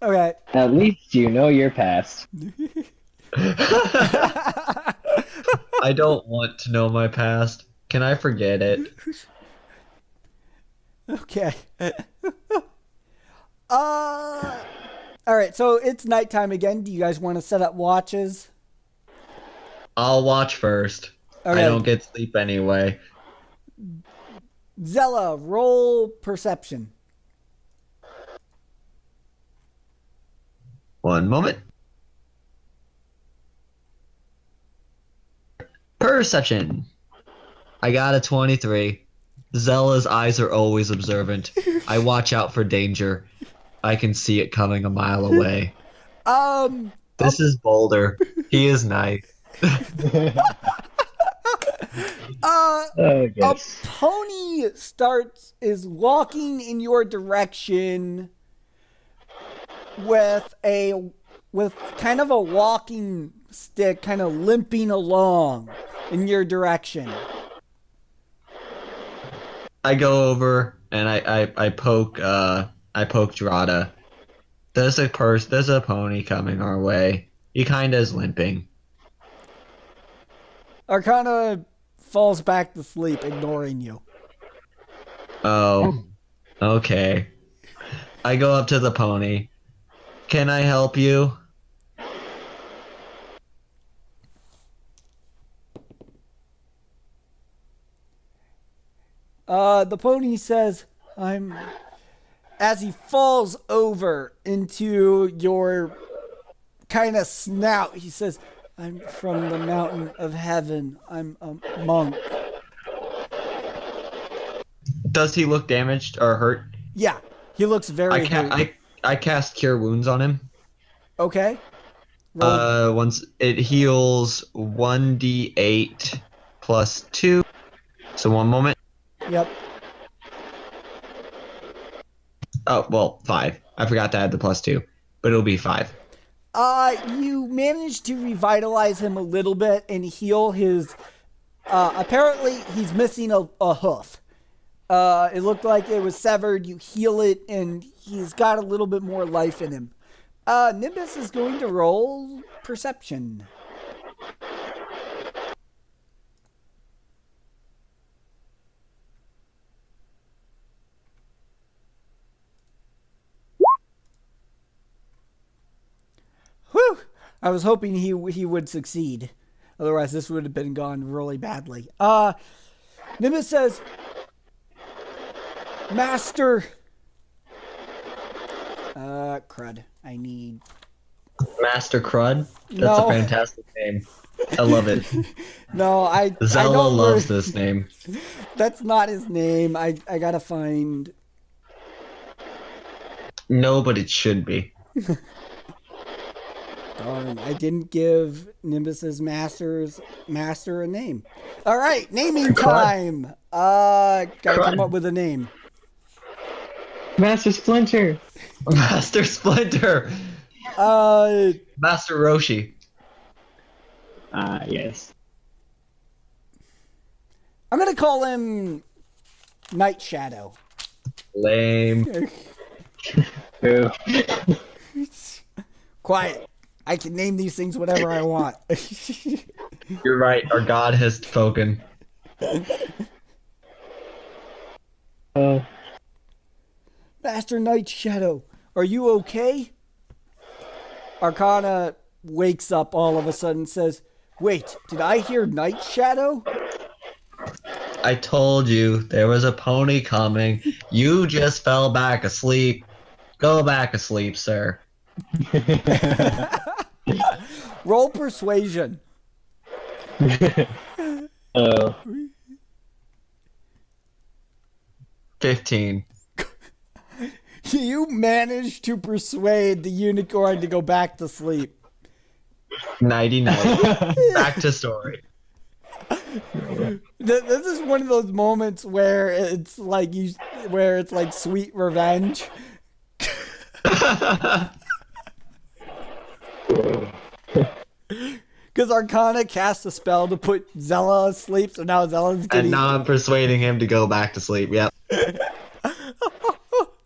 Okay. At least you know your past. I don't want to know my past. Can I forget it? Okay. All right, so it's nighttime again. Do you guys want to set up watches? I'll watch first. Okay. I don't get sleep anyway. Zella, roll perception. One moment. Perception. I got a 23. Zella's eyes are always observant. I watch out for danger. I can see it coming a mile away. This is Boulder. He is nice. Oh, yes. A pony is walking in your direction with kind of a walking stick, kind of limping along in your direction. I go over and I poke Drata. There's a pony coming our way. He kinda is limping. Arcana falls back to sleep, ignoring you. Oh. Okay. I go up to the pony. Can I help you? The pony says, as he falls over into your kind of snout, he says, I'm from the mountain of heaven. I'm a monk. Does he look damaged or hurt? Yeah, he looks very hurt. I cast Cure Wounds on him. Okay. Roll. Once it heals 1d8 plus 2. So one moment. Yep. Oh, well, 5. I forgot to add the plus 2, but it'll be 5. You managed to revitalize him a little bit and heal his. Apparently, he's missing a hoof. It looked like it was severed. You heal it, and he's got a little bit more life in him. Nimbus is going to roll perception. Whew! I was hoping he would succeed. Otherwise, this would have been gone really badly. Nimbus says, Master. Crud. I need. Master Crud? That's No. a fantastic name. I love it. No, I Zella don't loves really- this name. That's not his name. I gotta find. No, but it should be. Darn, I didn't give Nimbus's master a name. All right, naming time. Gotta come up with a name. Master Splinter. Master Splinter! Master Roshi. Yes. I'm gonna call him Night Shadow. Lame. Boo. Quiet. I can name these things whatever I want. You're right, our god has spoken. Master Night Shadow, are you okay? Arcana wakes up all of a sudden and says, Wait, did I hear Night Shadow? I told you there was a pony coming. You just fell back asleep. Go back asleep, sir. Roll persuasion. Oh. 15. You managed to persuade the unicorn to go back to sleep. Nighty-night. Back to story. This is one of those moments where it's like sweet revenge. Because Arcana cast a spell to put Zella asleep, so now Zella's getting. And now I'm persuading him to go back to sleep. Yep.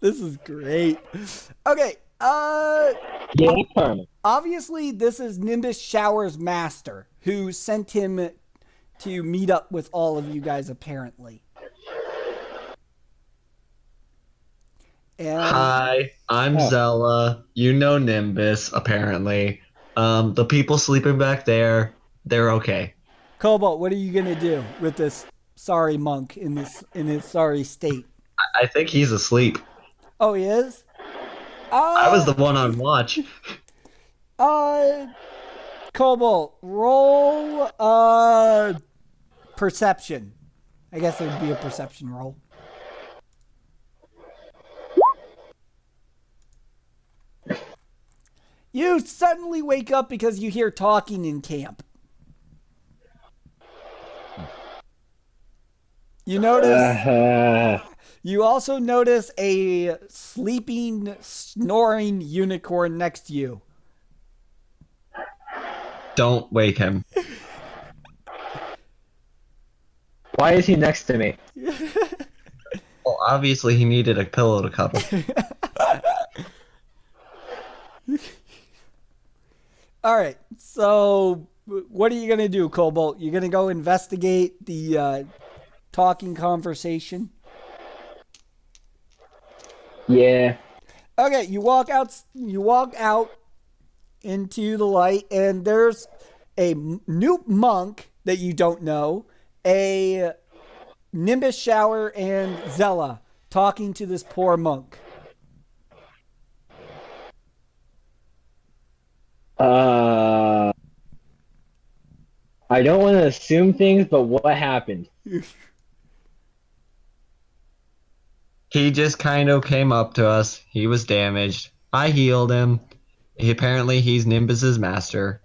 This is great. Okay, Yeah, Karma. obviously this is Nimbus Shower's master who sent him to meet up with all of you guys apparently. And Hi, I'm Oh. Zella. You know Nimbus, apparently. The people sleeping back there, they're okay. Cobalt, what are you gonna do with this sorry monk in his sorry state? I think he's asleep. Oh, he is? I was the one on watch. Cobalt, roll perception. I guess it would be a perception roll. You suddenly wake up because you hear talking in camp. You notice. You also notice a sleeping, snoring unicorn next to you. Don't wake him. Why is he next to me? Well, obviously he needed a pillow to cuddle. All right, so what are you going to do, Cobalt? You're going to go investigate the talking conversation? Yeah. Okay, you walk out into the light, and there's a new monk that you don't know, a Nimbus Shower, and Zella talking to this poor monk. I don't want to assume things, but what happened? He just kind of came up to us. He was damaged. I healed him. Apparently he's Nimbus's master.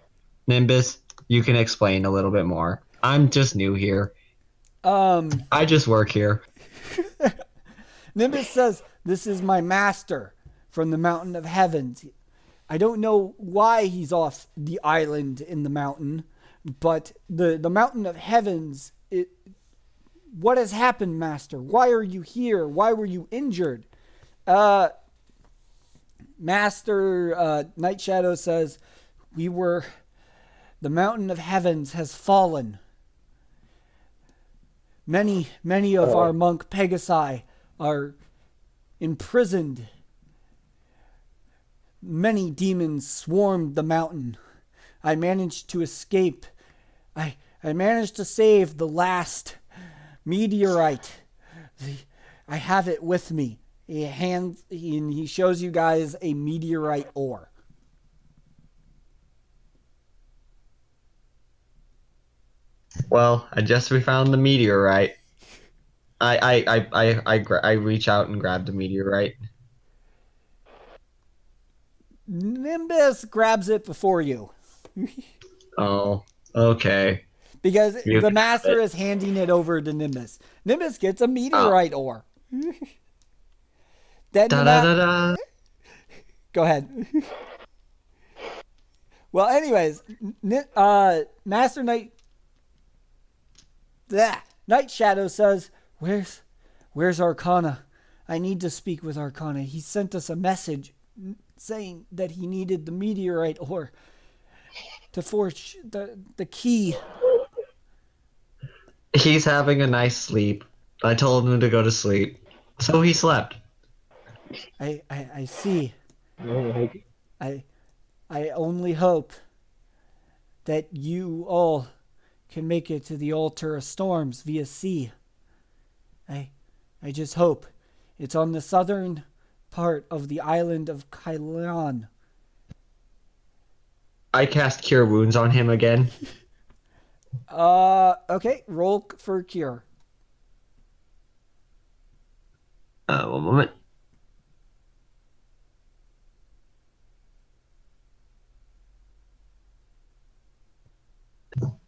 Nimbus, you can explain a little bit more. I'm just new here. I just work here. Nimbus says, "This is my master from the mountain of heavens. I don't know why he's off the island in the mountain, but the mountain of heavens, What has happened, Master? Why are you here? Why were you injured? Master Night Shadow says, the mountain of heavens has fallen. Many of our monk Pegasi are imprisoned. Many demons swarmed the mountain. I managed to escape. I managed to save the last meteorite. I have it with me. He shows you guys a meteorite ore. Well, I just found the meteorite. I reach out and grab the meteorite. Nimbus grabs it before you. Oh, okay. Because You the can have master it. is handing it over to Nimbus. Nimbus gets a meteorite ore. Then Da da da da. Go ahead. Well, anyways, Master Night Shadow says, Where's Arcana? I need to speak with Arcana. He sent us a message saying that he needed the meteorite ore to forge the key. He's having a nice sleep. I told him to go to sleep, so he slept. I see. I only hope that you all can make it to the Altar of Storms via sea. I just hope. It's on the southern part of the island of Kailan. I cast Cure Wounds on him again. Okay, roll for cure. 1 moment.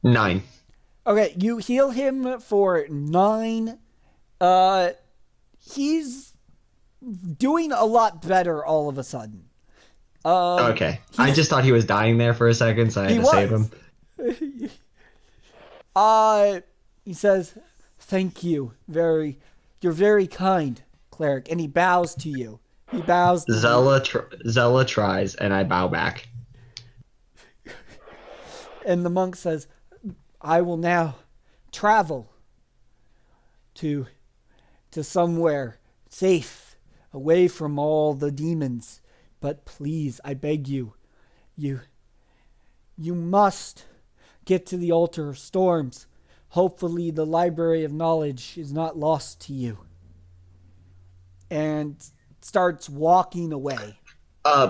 Nine. Okay, you heal him for 9. He's doing a lot better all of a sudden. Okay. I just thought he was dying there for a second, so I had to save him. He says, "Thank you, you're very kind, cleric," and he bows to you. He bows. To Zella tries, and I bow back. And the monk says, "I will now travel to somewhere safe, away from all the demons. But please, I beg you, you must get to the Altar of Storms. Hopefully the Library of Knowledge is not lost to you." And starts walking away.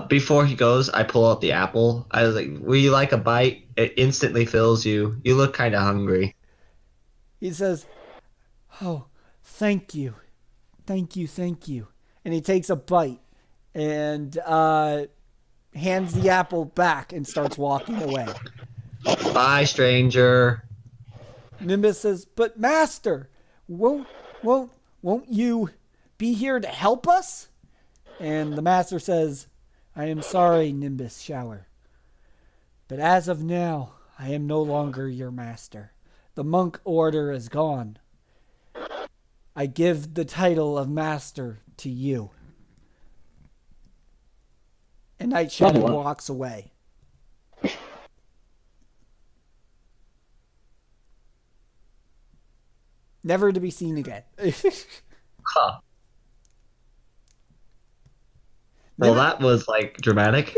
Before he goes, I pull out the apple. I was like, "Will you like a bite?" It instantly fills you. You look kind of hungry. He says, "Oh, thank you. Thank you, thank you." And he takes a bite and hands the apple back and starts walking away. Bye, stranger. Nimbus says, "But master, won't you be here to help us?" And the master says, "I am sorry, Nimbus Shower, but as of now, I am no longer your master. The monk order is gone. I give the title of master to you." And Night Shadow walks away. Never to be seen again. Huh. Well, that was like dramatic.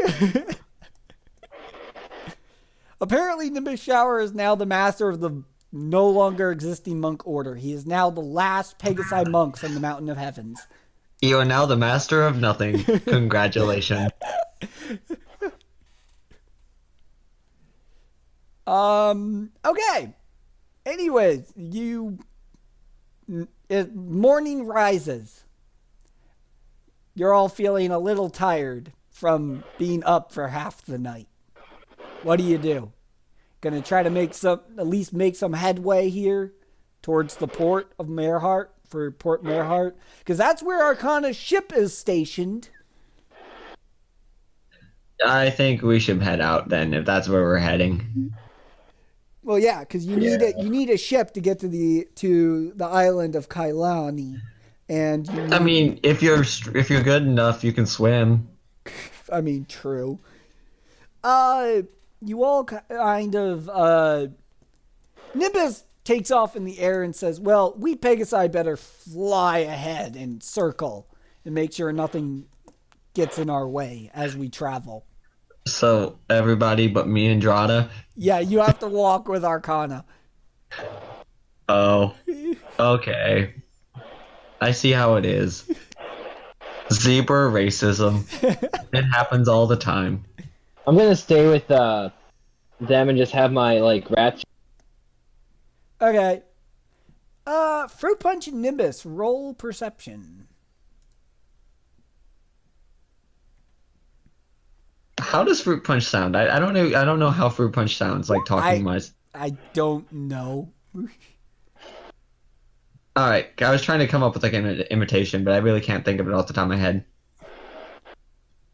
Apparently, Nimbus Shower is now the master of the no longer existing monk order. He is now the last Pegasi monk from the Mountain of Heavens. You are now the master of nothing. Congratulations. Okay. Anyways, morning rises. You're all feeling a little tired from being up for half the night. What do? Gonna try to at least make some headway here towards the port of Merhart, for Port Merhart, because that's where Arcana's ship is stationed. I think we should head out then, if that's where we're heading. Well, yeah, because you need a ship to get to the island of Kailani, and you I need. mean, if you're good enough, you can swim. I mean, true. You all kind of Nimbus takes off in the air and says, "Well, we Pegasi better fly ahead and circle and make sure nothing gets in our way as we travel." So everybody but me and Drada. Yeah, you have to walk with Arcana. Oh, okay. I see how it is. Zebra racism. It happens all the time. I'm gonna stay with them and just have my like rats. Okay. Fruit Punch and Nimbus, roll perception. How does fruit punch sound? I don't know. I don't know how fruit punch sounds like talking wise. I don't know. All right, I was trying to come up with like an imitation, but I really can't think of it off the top of my head.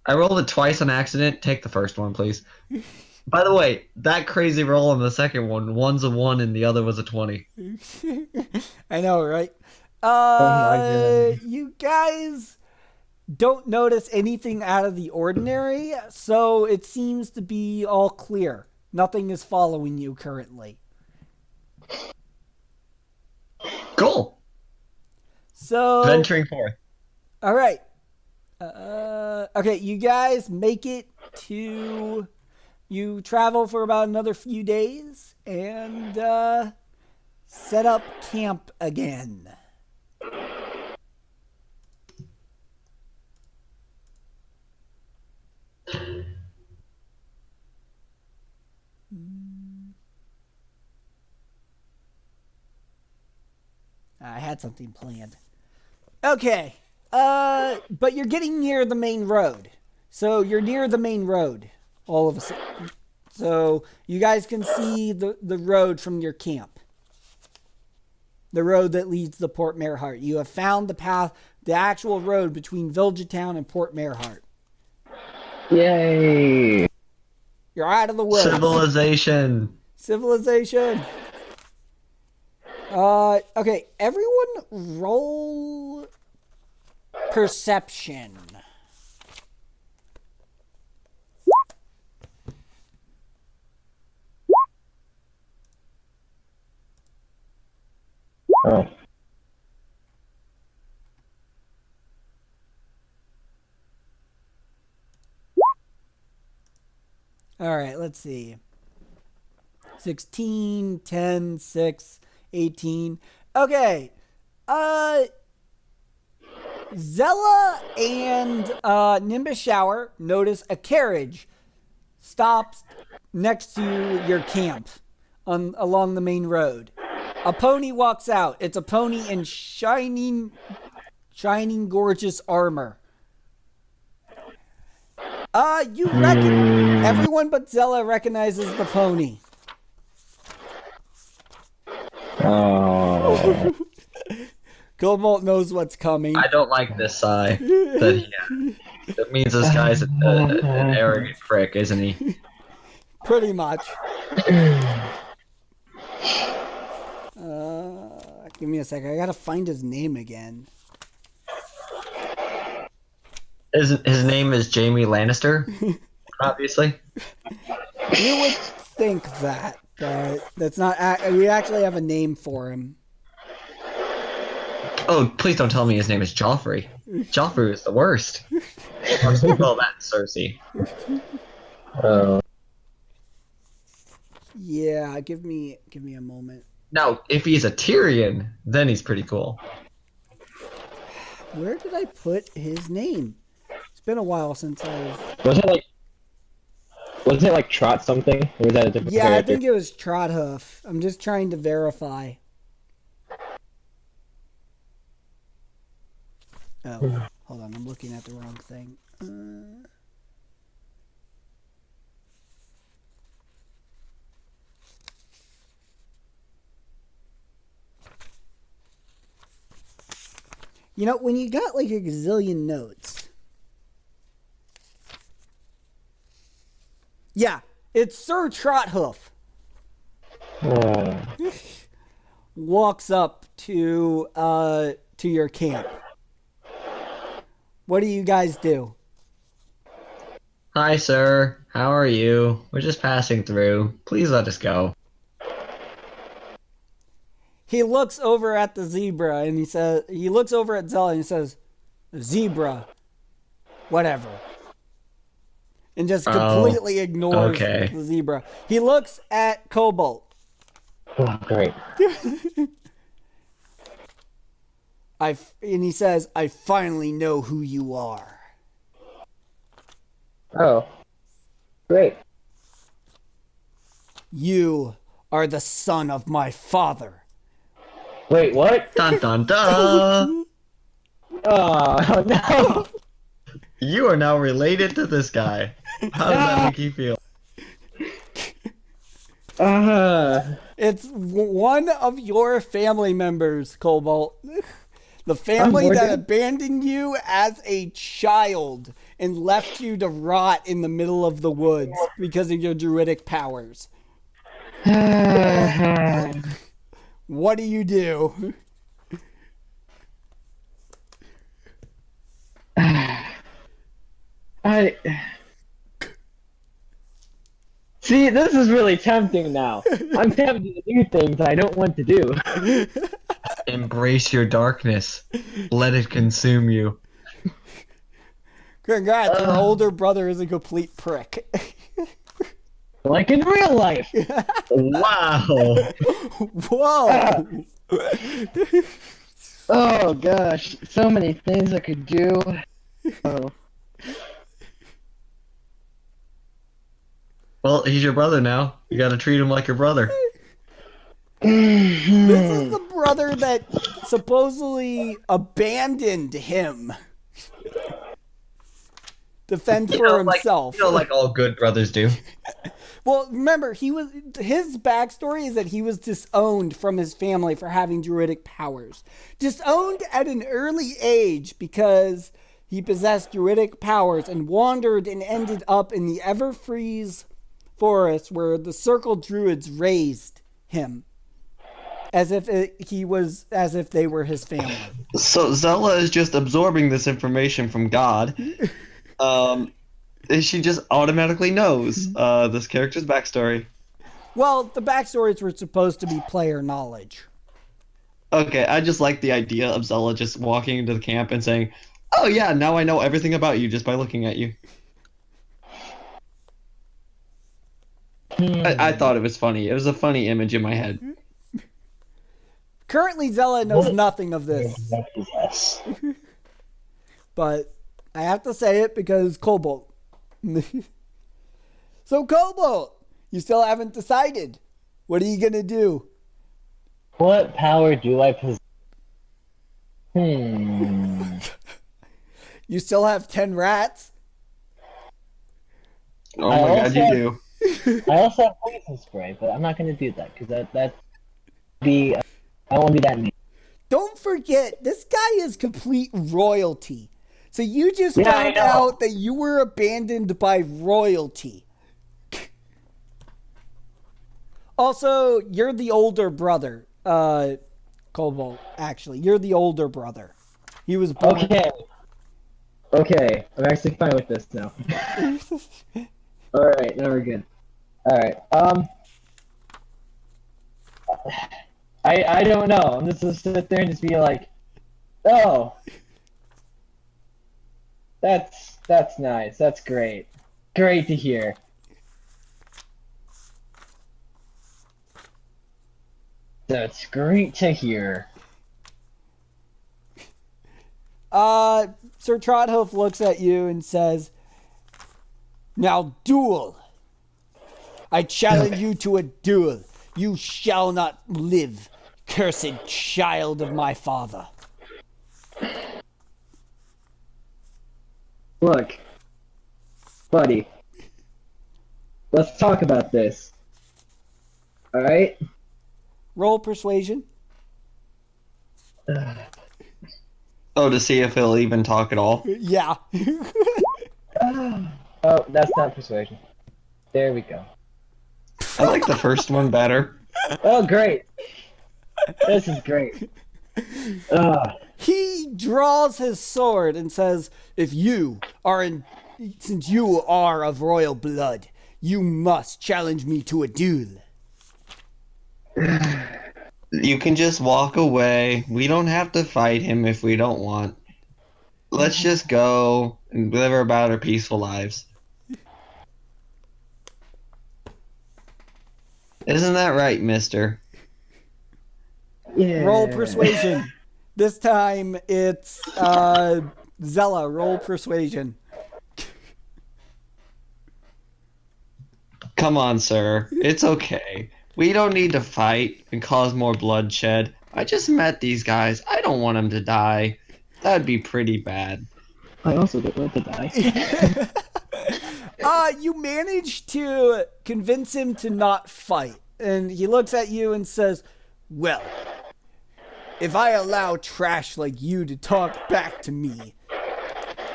I rolled it twice on accident. Take the first one, please. By the way, that crazy roll on the second one, one's a 1 and the other was a 20. I know, right? Oh my goodness. You guys don't notice anything out of the ordinary, so it seems to be all clear. Nothing is following you currently. Cool. So, Venturing forth. all right. Okay, you guys make it to. You travel for about another few days and set up camp again. I had something planned. Okay. But you're getting near the main road. So you're near the main road all of a sudden. So you guys can see the road from your camp. The road that leads to Port Merehart. You have found the path, the actual road between Villagetown and Port Merehart. Yay! You're out of the woods. Civilization. Civilization. Okay, everyone roll perception. Oh. All right, let's see. 16, 10, 6, 18. Okay. Zella and Nimbus Shower notice a carriage stops next to your camp along the main road. A pony walks out. It's a pony in shining gorgeous armor. Everyone but Zella recognizes the pony. Oh. Cobalt knows what's coming. I don't like this sigh that he had. That means this guy's an arrogant prick, isn't he? Pretty much. Give me a second. I gotta find his name again. His name is Jaime Lannister, obviously. You would think that, but that's not. We actually have a name for him. Oh, please don't tell me his name is Joffrey. Joffrey is the worst. Well, that's Cersei. Yeah, give me a moment. Now, if he's a Tyrion, then he's pretty cool. Where did I put his name? It's been a while since I've. Was it like Trot something? Or was that a different Yeah, character? I think it was Trothoof. I'm just trying to verify. Oh, hold on. I'm looking at the wrong thing. You know, when you got like a gazillion notes. Yeah, it's Sir Trothoof. Uh, walks up to your camp. What do you guys do? Hi, sir. How are you? We're just passing through. Please let us go. He looks over at the zebra and he looks over at Zella and he says, "Zebra, whatever." And just completely ignores okay. the zebra. He looks at Cobalt. oh, great. And he says, "I finally know who you are. Oh, great. You are the son of my father." Wait, what? Dun dun dun! Oh, no. You are now related to this guy. How does that make you feel? It's one of your family members, Cobalt. The family that abandoned you as a child and left you to rot in the middle of the woods because of your druidic powers. What do you do? I see. This is really tempting now. I'm tempted to do things I don't want to do. Embrace your darkness. Let it consume you. Congrats, your older brother is a complete prick. Like in real life. Wow. Whoa! Oh gosh, so many things I could do. Oh. Well, he's your brother now. You gotta treat him like your brother. This is the brother that supposedly abandoned him to fend for himself. Like all good brothers do. Well, remember, his backstory is that he was disowned from his family for having druidic powers. Disowned at an early age because he possessed druidic powers and wandered and ended up in the Everfreeze forest where the Circle Druids raised him. As if they were his family. So Zella is just absorbing this information from God. She just automatically knows this character's backstory. Well, the backstories were supposed to be player knowledge. Okay, I just like the idea of Zella just walking into the camp and saying, "Oh yeah, now I know everything about you just by looking at you." I thought it was funny. It was a funny image in my head. Currently, Zella knows nothing of this. But I have to say it because Cobalt. So, Cobalt, you still haven't decided. What are you going to do? What power do I possess? Hmm. You still have 10 rats? Oh my god, you do. I also have poison spray, but I'm not going to do that because that be. I won't be that mean. Don't forget, this guy is complete royalty. So you just Yeah, found out that you were abandoned by royalty. Also, you're the older brother, Cobalt, actually. You're the older brother. He was born... Okay, I'm actually fine with this now. Alright, now we're good. Alright, I don't know. I'm just gonna sit there and just be like, oh, that's nice. That's great. Great to hear. That's great to hear. Sir Trotthoof looks at you and says, "Now duel. I challenge you to a duel. You shall not live, cursed child of my father." Look, buddy, let's talk about this. Alright? Roll persuasion. Oh, to see if he'll even talk at all. Yeah. Oh, that's not persuasion. There we go. I like the first one better. Oh, great. This is great. Ugh. He draws his sword and says, since you are of royal blood, you must challenge me to a duel. You can just walk away. We don't have to fight him if we don't want. Let's just go and live about our peaceful lives. Isn't that right, mister? Yeah. Roll persuasion. This time it's Zella. Roll persuasion. Come on, sir. It's okay. We don't need to fight and cause more bloodshed. I just met these guys. I don't want them to die. That'd be pretty bad. I also don't want to die. You managed to convince him to not fight. And he looks at you and says, well, if I allow trash like you to talk back to me,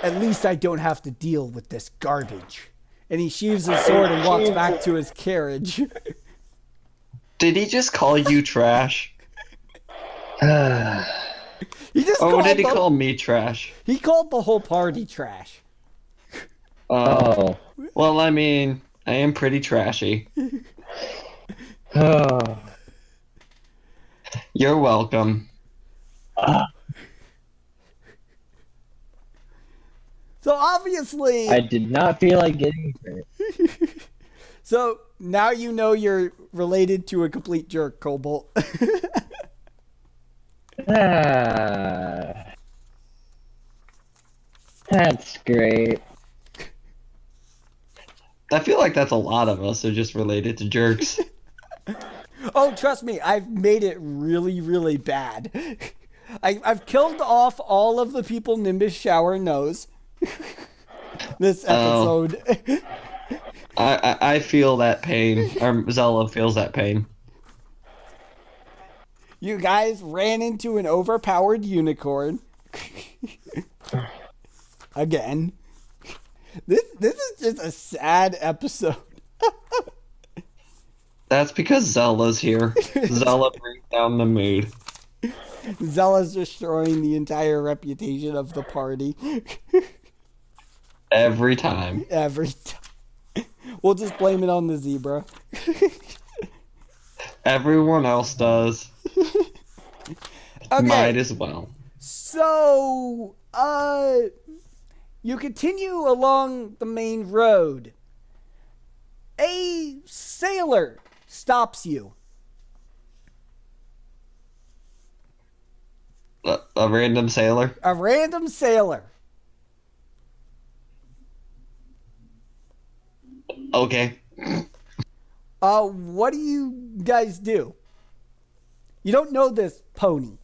at least I don't have to deal with this garbage. And he sheaves his sword and walks back to his carriage. Did he just call you trash? He just Or called did he the, call me trash? He called the whole party trash. Oh. Well, I mean, I am pretty trashy. Oh. You're welcome. So obviously, I did not feel like getting hurt. so now you know you're related to a complete jerk, Cobalt. That's great. I feel like that's a lot of us are just related to jerks. Oh, trust me, I've made it really, really bad. I've killed off all of the people Nimbus Shower knows. This episode. I feel that pain. Or Zella feels that pain. You guys ran into an overpowered unicorn. Again. This is just a sad episode. That's because Zella's here. Zella brings down the mood. Zella's destroying the entire reputation of the party. Every time. Every time. We'll just blame it on the zebra. Everyone else does. Okay. Might as well. So, you continue along the main road. A sailor stops you. A random sailor? A random sailor. Okay. What do you guys do? You don't know this pony,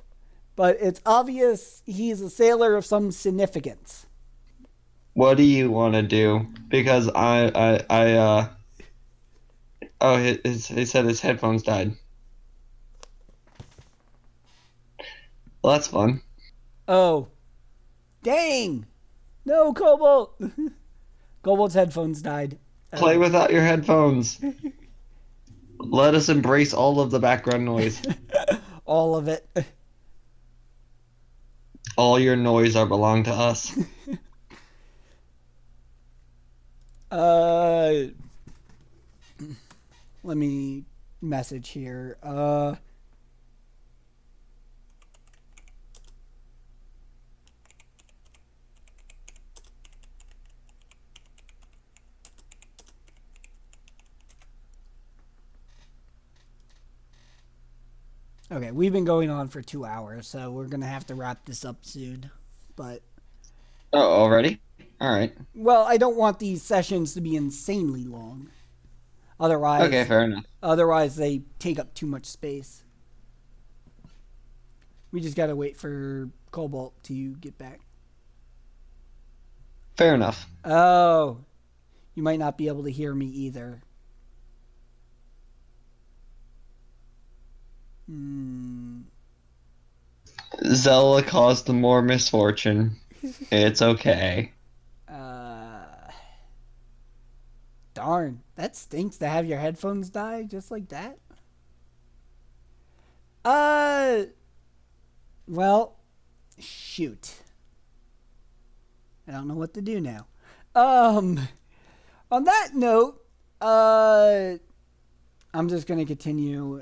but it's obvious he's a sailor of some significance. What do you want to do? Because oh, he said his headphones died. Well, that's fun. Oh. Dang! No, Cobalt! Cobalt's headphones died. Play without your headphones. Let us embrace all of the background noise. All of it. All your noise are belong to us. Let me message here. Okay, we've been going on for 2 hours, so we're gonna have to wrap this up soon. But Oh, already? Alright. well, I don't want these sessions to be insanely long. Otherwise, Okay, fair enough. Otherwise, they take up too much space. We just gotta wait for Cobalt to get back. Fair enough. Oh, you might not be able to hear me either. Zella caused more misfortune. It's okay. Darn, that stinks to have your headphones die just like that. Uh, well, shoot. I don't know what to do now. On that note, I'm just gonna continue.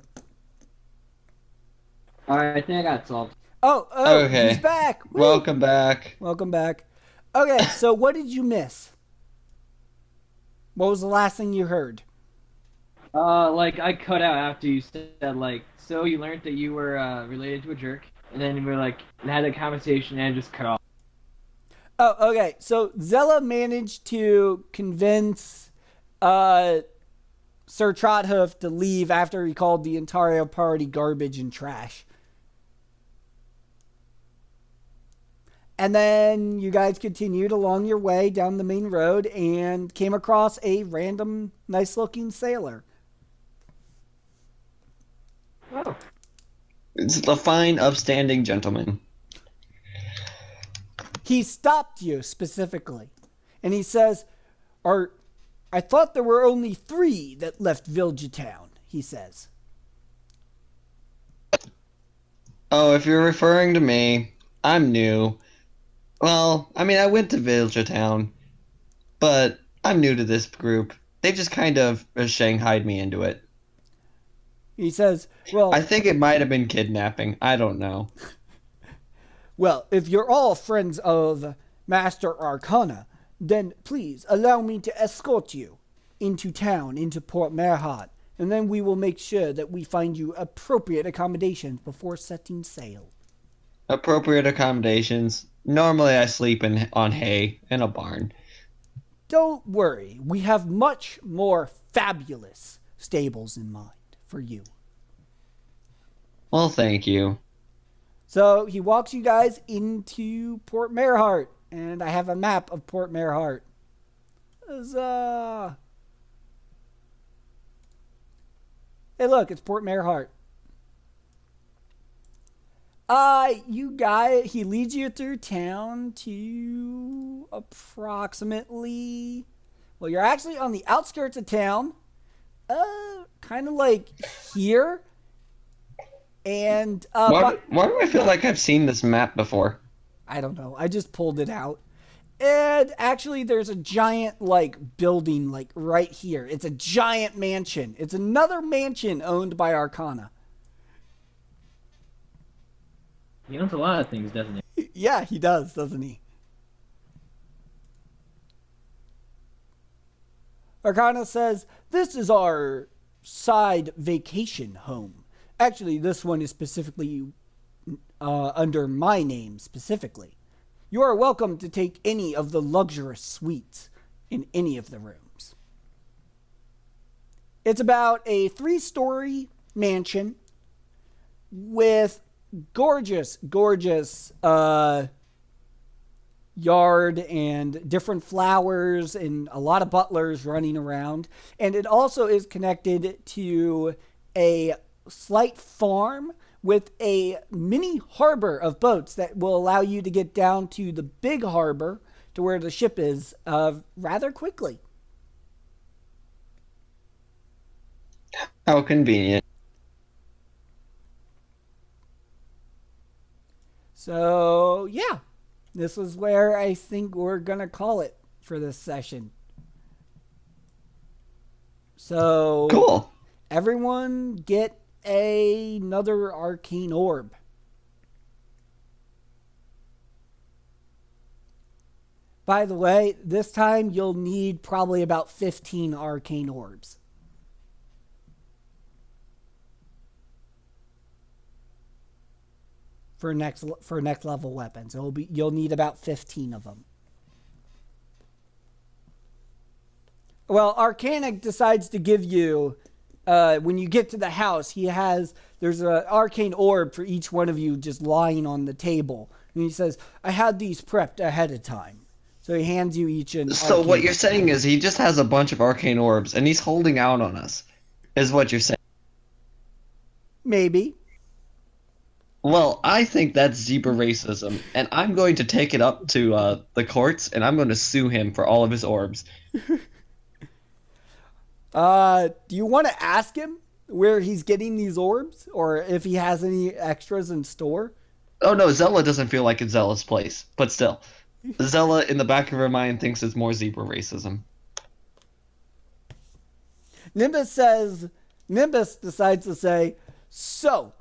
Alright, I think I got solved. Oh, Okay. he's back. Woo! Welcome back. Welcome back. Okay, so what did you miss? What was the last thing you heard? Like, I cut out after you said, like, so you learned that you were, related to a jerk, and then we were like, had a conversation and just cut off. Oh, okay. So Zella managed to convince Sir Trothoof to leave after he called the entire party garbage and trash. And then you guys continued along your way down the main road and came across a random, nice-looking sailor. Oh. It's a fine, upstanding gentleman. He stopped you specifically, and he says, I thought there were only 3 that left Villagetown," he says. Oh, if you're referring to me, I'm new. Well, I mean, I went to Villagetown, but I'm new to this group. They just kind of shanghaied me into it. He says, well, I think it might have been kidnapping. I don't know. well, if you're all friends of Master Arcana, then please allow me to escort you into town, into Port Merhat, and then we will make sure that we find you appropriate accommodations before setting sail. Appropriate accommodations. Normally I sleep on hay in a barn. Don't worry, we have much more fabulous stables in mind for you. Well, thank you. So he walks you guys into Port Merhat, and I have a map of Port Merhat. Huzzah! Hey, look, it's Port Merhat. He leads you through town to approximately, well, you're actually on the outskirts of town, kind of like here. And, Why do I feel like I've seen this map before? I don't know. I just pulled it out. And actually, there's a giant, like, building, like, right here. It's a giant mansion. It's another mansion owned by Arcana. He owns a lot of things, doesn't he? Yeah, he does, doesn't he? Arcana says, this is our side vacation home. Actually, this one is specifically under my name specifically. You are welcome to take any of the luxurious suites in any of the rooms. It's about a 3-story mansion with gorgeous yard and different flowers and a lot of butlers running around. And it also is connected to a slight farm with a mini harbor of boats that will allow you to get down to the big harbor to where the ship is rather quickly. How convenient. So, yeah, this is where I think we're going to call it for this session. So, Cool. Everyone get another arcane orb. By the way, this time you'll need probably about 15 arcane orbs. For next level weapons. You'll need about 15 of them. Well, Arcanic decides to give you, when you get to the house, there's an arcane orb for each one of you just lying on the table. And he says, I had these prepped ahead of time. So he hands you each an So arcane what you're orb. saying is he just has a bunch of arcane orbs and he's holding out on us, is what you're saying. Maybe. Well, I think that's zebra racism, and I'm going to take it up to the courts, and I'm going to sue him for all of his orbs. Do you want to ask him where he's getting these orbs, or if he has any extras in store? Oh no, Zella doesn't feel like it's Zella's place, but still, Zella in the back of her mind thinks it's more zebra racism. Nimbus decides to say, so,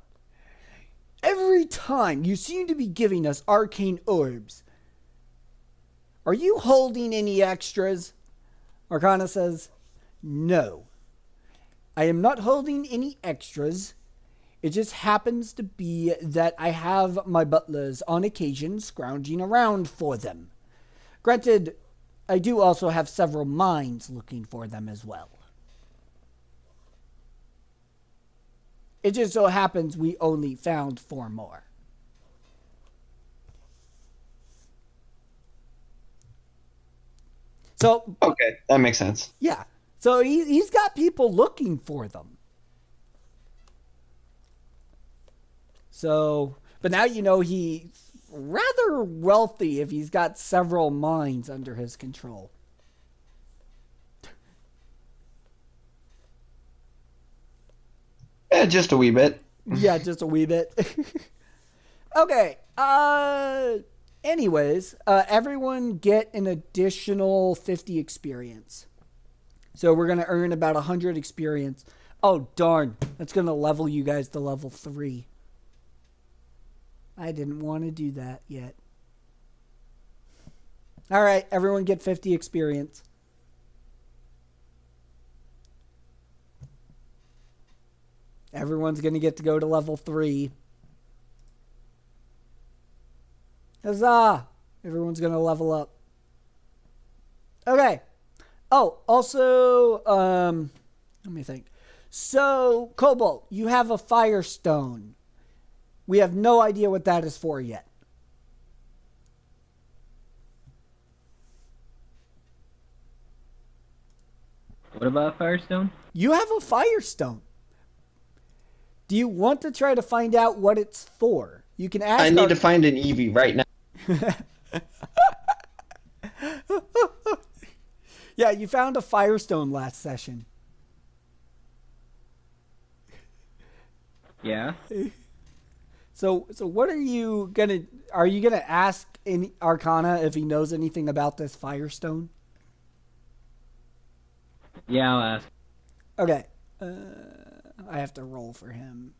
every time you seem to be giving us arcane orbs, are you holding any extras? Arcana says, no. I am not holding any extras. It just happens to be that I have my butlers on occasion scrounging around for them. Granted, I do also have several minds looking for them as well. It just so happens we only found 4 more. So, Okay, that makes sense. yeah. So he's got people looking for them. So, but now you know he's rather wealthy if he's got several mines under his control. Just a wee bit. Yeah, just a wee bit. Okay. Anyways, everyone get an additional 50 experience. So we're going to earn about 100 experience. Oh, darn. That's going to level you guys to level 3. I didn't want to do that yet. All right, everyone get 50 experience. Everyone's going to get to go to level 3. Huzzah! Everyone's going to level up. Okay. Oh, also, let me think. So, Cobalt, you have a Firestone. We have no idea what that is for yet. What about Firestone? You have a Firestone. Do you want to try to find out what it's for? You can ask. I need to find an Eevee right now. Yeah, you found a Firestone last session. Yeah. So what are you gonna ask in Arcana if he knows anything about this Firestone? Yeah, I'll ask. Okay. I have to roll for him.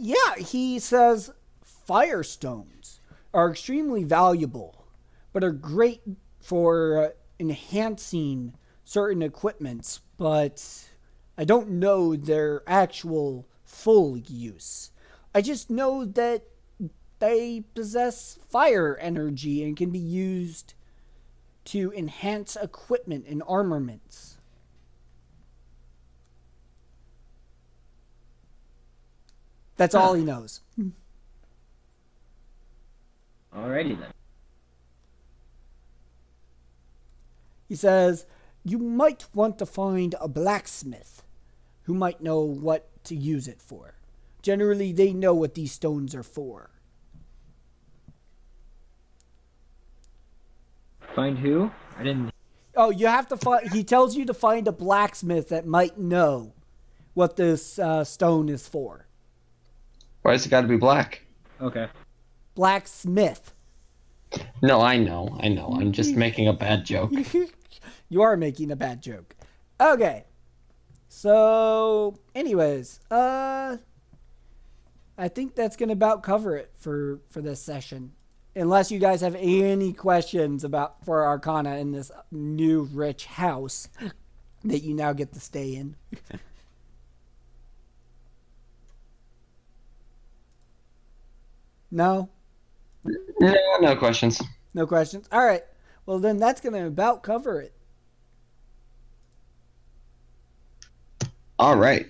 Yeah, he says Firestones are extremely valuable, but are great for enhancing certain equipments, but I don't know their actual full use. I just know that they possess fire energy and can be used to enhance equipment and armaments. That's all he knows. Alrighty then. He says, you might want to find a blacksmith who might know what to use it for. Generally, they know what these stones are for. Find who? I didn't. Oh, you have to find... He tells you to find a blacksmith that might know what this stone is for. Why does it got to be black? Okay. Blacksmith. No, I know. I'm just making a bad joke. You are making a bad joke. Okay. So, anyways, I think that's going to about cover it for this session. Unless you guys have any questions for Arcana in this new rich house that you now get to stay in. No? No questions. No questions? All right. Well, then that's going to about cover it. All right.